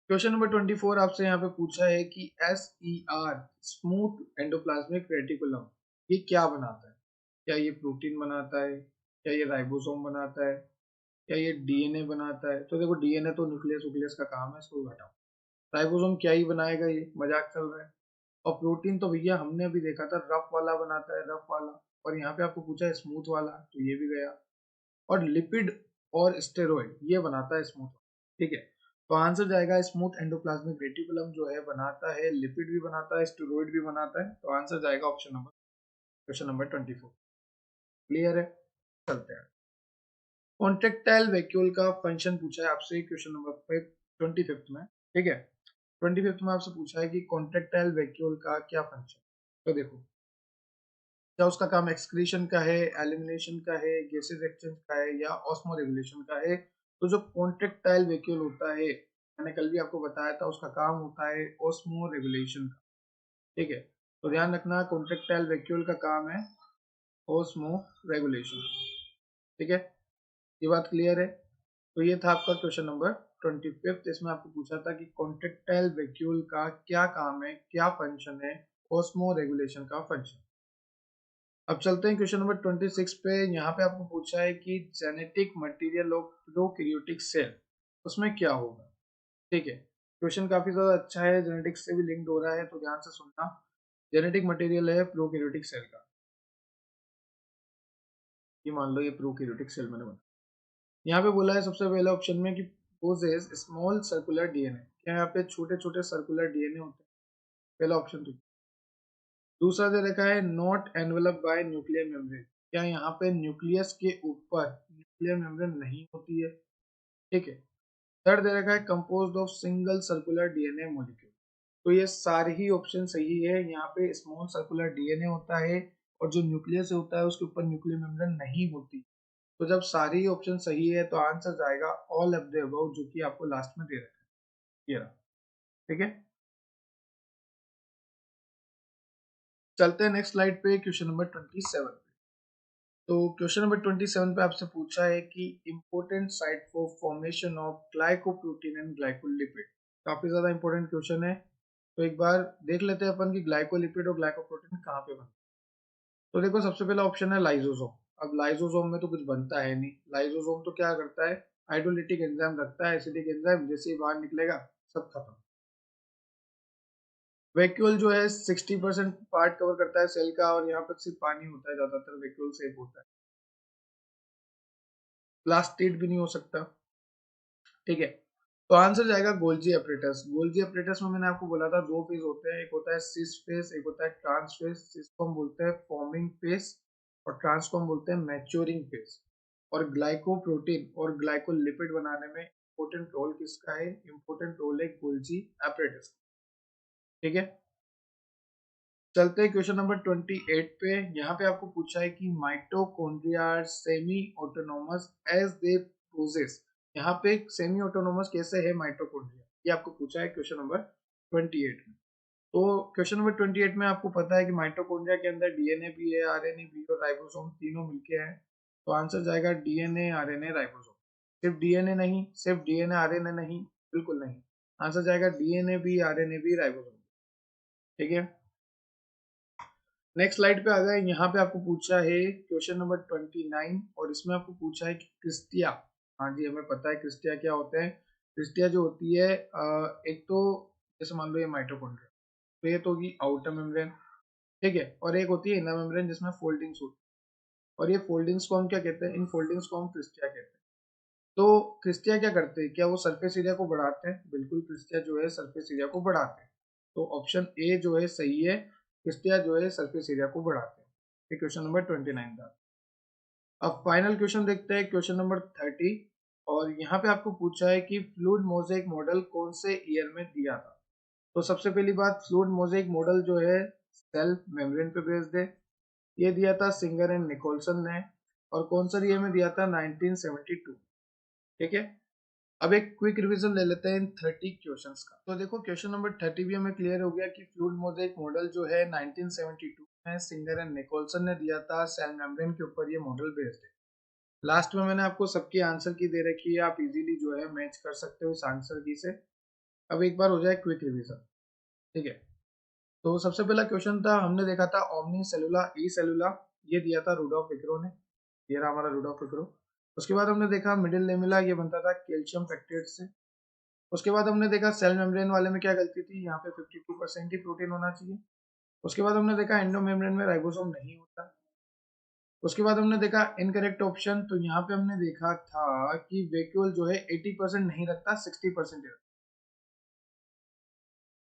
क्वेश्चन नंबर 24 आपसे यहाँ पे पूछा है कि SER, स्मूथ एंडोप्लाज्मिक रेटिकुलम, ये क्या बनाता है। क्या ये प्रोटीन बनाता है, क्या ये राइबोसोम बनाता है, क्या ये डीएनए बनाता है। तो देखो, डीएनए तो न्यूक्लियस वुक्लियस का काम है, इसको हटाओ। राइबोसोम क्या ही बनाएगा, ये मजाक चल रहा है। और प्रोटीन तो भैया हमने अभी देखा था, रफ वाला बनाता है, रफ वाला। और यहाँ पे आपको पूछा है स्मूथ वाला, तो ये भी गया। और लिपिड और स्टेरॉइड ये बनाता है स्मूथ। ठीक है, तो आंसर जाएगा स्मूथ एंडोप्लाज्मिक रेटिकुलम जो है बनाता है लिपिड भी बनाता है, स्टेरॉइड भी बनाता है। तो आंसर जाएगा क्वेश्चन नंबर 24। क्लियर है? चलते हैं। कॉन्ट्रेक्टाइल वैक्यूल का फंक्शन पूछा है आपसे क्वेश्चन नंबर 25 में। ठीक है, 25 में आपसे पूछा है कि कॉन्ट्रेक्टाइल वैक्यूल का क्या फंक्शन। तो देखो, क्या उसका काम एक्सक्रीशन का है, एलिमिनेशन का है, गैसेस एक्सचेंज का है, या ऑस्मो रेगुलेशन का है। तो जो कॉन्ट्रेक्टाइल वैक्यूल होता है, मैंने कल भी आपको बताया था, उसका काम होता है ऑस्मो रेगुलेशन का। ठीक है, तो ध्यान रखना, कॉन्ट्रेक्टाइल वैक्यूल का काम है ऑस्मो रेगुलेशन। ठीक है, ये बात क्लियर है? तो ये था आपका क्वेश्चन नंबर 25। इसमें आपको पूछा था कि कॉन्ट्रेक्टाइल वैक्यूल का क्या काम है, क्या फंक्शन है, ऑस्मो रेगुलेशन का फंक्शन। अब चलते हैं क्वेश्चन नंबर 26 पे। यहाँ पे आपको पूछा है कि genetic material of prokaryotic cell, उसमें क्या होगा। ठीक है, क्वेश्चन काफी ज्यादा अच्छा है, जेनेटिक्स से भी लिंक्ड हो रहा है, तो ध्यान से सुनना। जेनेटिक मटेरियल है प्रोकैरियोटिक सेल का, ये मान लो ये प्रोकैरियोटिक सेल मैंने बताया। यहाँ पे बोला है सबसे पहले ऑप्शन में कि पोजेस स्मॉल सर्कुलर डीएनए, क्या यहाँ पे छोटे छोटे सर्कुलर डीएनए होते हैं, पहला ऑप्शन। तो दूसरा दे रखा है not envelope bye nuclear membrane, क्या यहाँ पे न्यूक्लियस के ऊपर न्यूक्लियर मेम्ब्रेन नहीं होती है। ठीक है, थर्ड दे रखा है composed of single circular DNA molecule. तो ये सारे ही ऑप्शन सही है, यहाँ पे स्मॉल सर्कुलर डीएनए होता है और जो न्यूक्लियस होता है उसके ऊपर न्यूक्लियर मेम्ब्रेन नहीं होती। तो जब सारे ही ऑप्शन सही है तो आंसर जाएगा ऑल ऑफ द अबव, जो कि आपको लास्ट में दे रखा है, ये रहा। ठीक है, चलते हैं नेक्स्ट स्लाइड पे, क्वेश्चन नंबर 27। तो क्वेश्चन नंबर 27 पे आपसे पूछा है कि important site for formation of glycoprotein and glycolipid. काफी ज्यादा इंपॉर्टेंट क्वेश्चन है, तो एक बार देख लेते हैं अपन कि ग्लाइकोलिपिड और ग्लाइकोप्रोटीन कहाँ पे बनते हैं। तो देखो, सबसे पहला ऑप्शन है लाइसोसोम। अब लाइसोसोम में तो कुछ बनता है नहीं, लाइसोसोम तो क्या करता है, हाइड्रोलिटिक एंजाइम रखता है, एसिडिक एंजाइम, जैसे ही बाहर निकलेगा सब खत्म। वैक्यूल जो है 60% पार्ट कवर करता है सेल का, और यहाँ पर सिर्फ पानी होता है, ज्यादातर वैक्यूल सेफ होता है, प्लास्टिड भी नहीं हो सकता। ठीक है, तो आंसर जाएगा गोल्जी अपरेटस। गोल्जी अपरेटस में मैंने आपको बोला था दो फेज होते हैं, एक होता है सिस फेज, एक होता है ट्रांस फेज। सिस को हम बोलते हैं फॉर्मिंग फेज और ट्रांस को हम बोलते हैं मैच्योरिंग फेज। और ग्लाइकोप्रोटीन और ग्लाइकोलिपिड बनाने में इंपॉर्टेंट रोल किसका है, इंपॉर्टेंट रोल है गोल्जी अपरेटस। ठीक है, चलते हैं क्वेश्चन नंबर 28 पे। यहाँ पे आपको पूछा है कि mitochondria are semi autonomous as they process. यहाँ पे सेमी ऑटोनोमस कैसे है माइटोकॉन्ड्रिया, ये आपको पूछा है क्वेश्चन नंबर 28 में। तो क्वेश्चन नंबर 28 में आपको पता है कि माइटोकॉन्ड्रिया के अंदर डीएनए भी है, आरएनए भी और राइबोसोम तीनों मिलके हैं। तो आंसर जाएगा डीएनए आरएनए राइबोसोम। सिर्फ डीएनए नहीं, सिर्फ डीएनए आरएनए नहीं, बिल्कुल नहीं, आंसर जाएगा डीएनए भी आरएनए भी राइबोसोम। ठीक है, नेक्स्ट स्लाइड पे आ गए। यहाँ पे आपको पूछा है क्वेश्चन नंबर 29, और इसमें आपको पूछा है कि क्रिस्टिया। हाँ जी, हमें पता है क्रिस्टिया क्या होते हैं। क्रिस्टिया जो होती है, एक तो जैसे मान लो ये माइटोकॉन्ड्रिया, तो ये तो होगी आउटर मेम्ब्रेन। ठीक है, और एक होती है इनर मेम्ब्रेन जिसमें फोल्डिंग्स होती है, और ये फोल्डिंग्स को हम क्या कहते हैं, इन फोल्डिंग्स को हम क्रिस्टिया कहते हैं। तो क्रिस्टिया क्या करते हैं, क्या वो सरफेस एरिया को बढ़ाते हैं? बिल्कुल, क्रिस्टिया जो है सरफेस एरिया को बढ़ाते हैं। तो ऑप्शन ए जो है सही है, क्रिस्टिया जो है सरफेस एरिया को बढ़ाते हैं। ये क्वेश्चन नंबर 29 था। अब फाइनल क्वेश्चन देखते हैं, क्वेश्चन नंबर 30। और यहाँ पे आपको पूछा है कि फ्लूइड मोज़ेक मॉडल कौन से ईयर में दिया था। तो सबसे पहली बात, फ्लूइड मोज़ेक मॉडल जो है सेल मेम्ब्रेन पे बेस्ड है, ये दिया था सिंगर एंड निकोलसन ने, और कौन सा ईयर में दिया था, 1972। ठीक है, अब एक क्विक रिवीजन ले लेते हैं इन 30 क्वेश्चंस का। तो देखो, क्वेश्चन नंबर 30 भी हमें क्लियर हो गया कि फ्लूइड मोज़ेक मॉडल जो है 1972 में सिंगर एंड निकोलसन ने दिया था, सेल मेम्ब्रेन के ऊपर ये मॉडल बेस्ड है। लास्ट में मैंने आपको सबकी आंसर की दे रखी है, आप इजीली जो है मैच कर सकते हो इस आंसर की से। अब एक बार हो जाए क्विक रिवीजन। ठीक है, तो सबसे पहला क्वेश्चन था, हमने देखा था ओमनी सेलुला ई सेलुला, ये दिया था रुडॉल्फ विक्रो ने, ये रहा हमारा रुडॉल्फ विक्रो। उसके बाद हमने देखा मिडिल लेमिला, ये बनता था कैल्शियम पेक्टेट से। उसके बाद हमने देखा सेल मेम्ब्रेन वाले में क्या गलती थी, यहाँ पे 52% ही प्रोटीन होना चाहिए। उसके बाद हमने देखा एंडो मेम्ब्रेन में राइबोसोम नहीं होता। उसके बाद हमने देखा इनकरेक्ट ऑप्शन, तो यहाँ पे हमने देखा था कि वैक्यूल जो है 80% नहीं रखता, 60% रखता।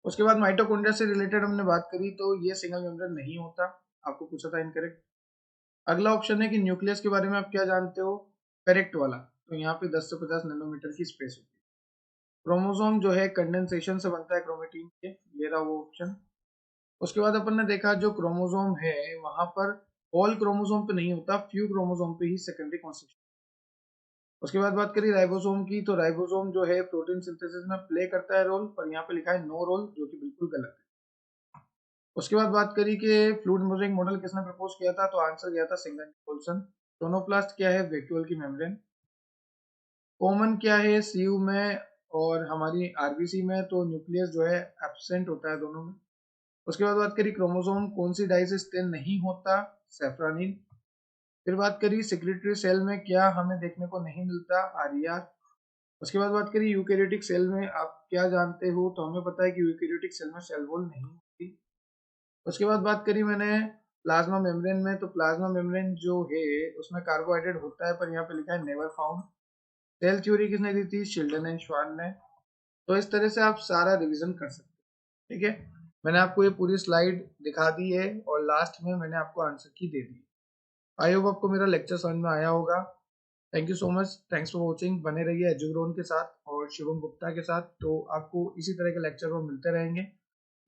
उसके बाद माइटोकॉन्ड्रिया से रिलेटेड हमने बात करी, तो ये सिंगल मेम्ब्रेन नहीं होता, आपको पूछा था इनकरेक्ट। अगला ऑप्शन है कि न्यूक्लियस के बारे में आप क्या जानते हो, करेक्ट वाला, तो यहाँ पे 10 से 50 नैनोमीटर की स्पेस होती है। क्रोमोसोम जो है कंडेंसेशन से बनता है क्रोमेटिन के, ये रहा वो ऑप्शन। उसके बाद अपन ने देखा जो क्रोमोसोम है वहां पर ऑल क्रोमोसोम पे नहीं होता, फ्यू क्रोमोसोम पे ही सेकेंडरी कॉन्स्टिट्यूशन। उसके बाद बात करी राइबोसोम की, तो राइबोसोम जो है प्रोटीन सिंथेसिस में प्ले करता है रोल, पर यहाँ पे लिखा है नो रोल, जो कि बिल्कुल गलत है। उसके बाद बात करी कि फ्लूइड मोज़ेक मॉडल किसने प्रपोज किया था, तो आंसर गया था सिंगल निकोलसन। टोनोप्लास्ट क्या है, वैक्यूल की मेम्ब्रेन। कॉमन क्या है सीयू में और हमारी आरबीसी में, तो न्यूक्लियस जो है एब्सेंट होता है दोनों में। उसके बाद बात करी क्रोमोसोम कौन सी डाई से स्टेन नहीं होता, सेफ्रानिन। फिर बात करी सेक्रेटरी सेल में क्या हमें देखने को नहीं मिलता, आरईआर। उसके बाद बात करी यूकैरियोटिक सेल में आप क्या जानते हो, तो हमें पता है कि यूकैरियोटिक सेल में सेल वॉल नहीं होती। उसके बाद बात करी मैंने प्लाज्मा मेम्ब्रेन में, तो प्लाज्मा मेम्ब्रेन जो है उसमें कार्बोहाइड्रेट होता है, पर यहाँ पे लिखा है नेवर फाउंड। सेल थ्योरी किसने दी थी, शिल्डन एंड श्वान ने। तो इस तरह से आप सारा रिवीजन कर सकते हैं, ठीक है। मैंने आपको ये पूरी स्लाइड दिखा दी है और लास्ट में मैंने आपको आंसर की दे दी। आई होप आपको मेरा लेक्चर समझ में आया होगा। Thank you so much, thanks for watching. बने रहिए एजुग्रोन के साथ और शिवम गुप्ता के साथ, तो आपको इसी तरह के लेक्चर वो मिलते रहेंगे।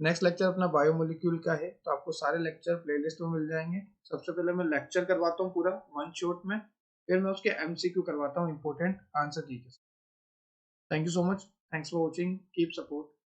नेक्स्ट लेक्चर अपना बायोमोलिक्यूल का है, तो आपको सारे लेक्चर प्लेलिस्ट में मिल जाएंगे। सबसे पहले मैं लेक्चर करवाता हूँ पूरा वन शॉट में, फिर मैं उसके एमसीक्यू करवाता हूँ इंपॉर्टेंट आंसर की के साथ। Thank you so much, thanks for watching, keep support.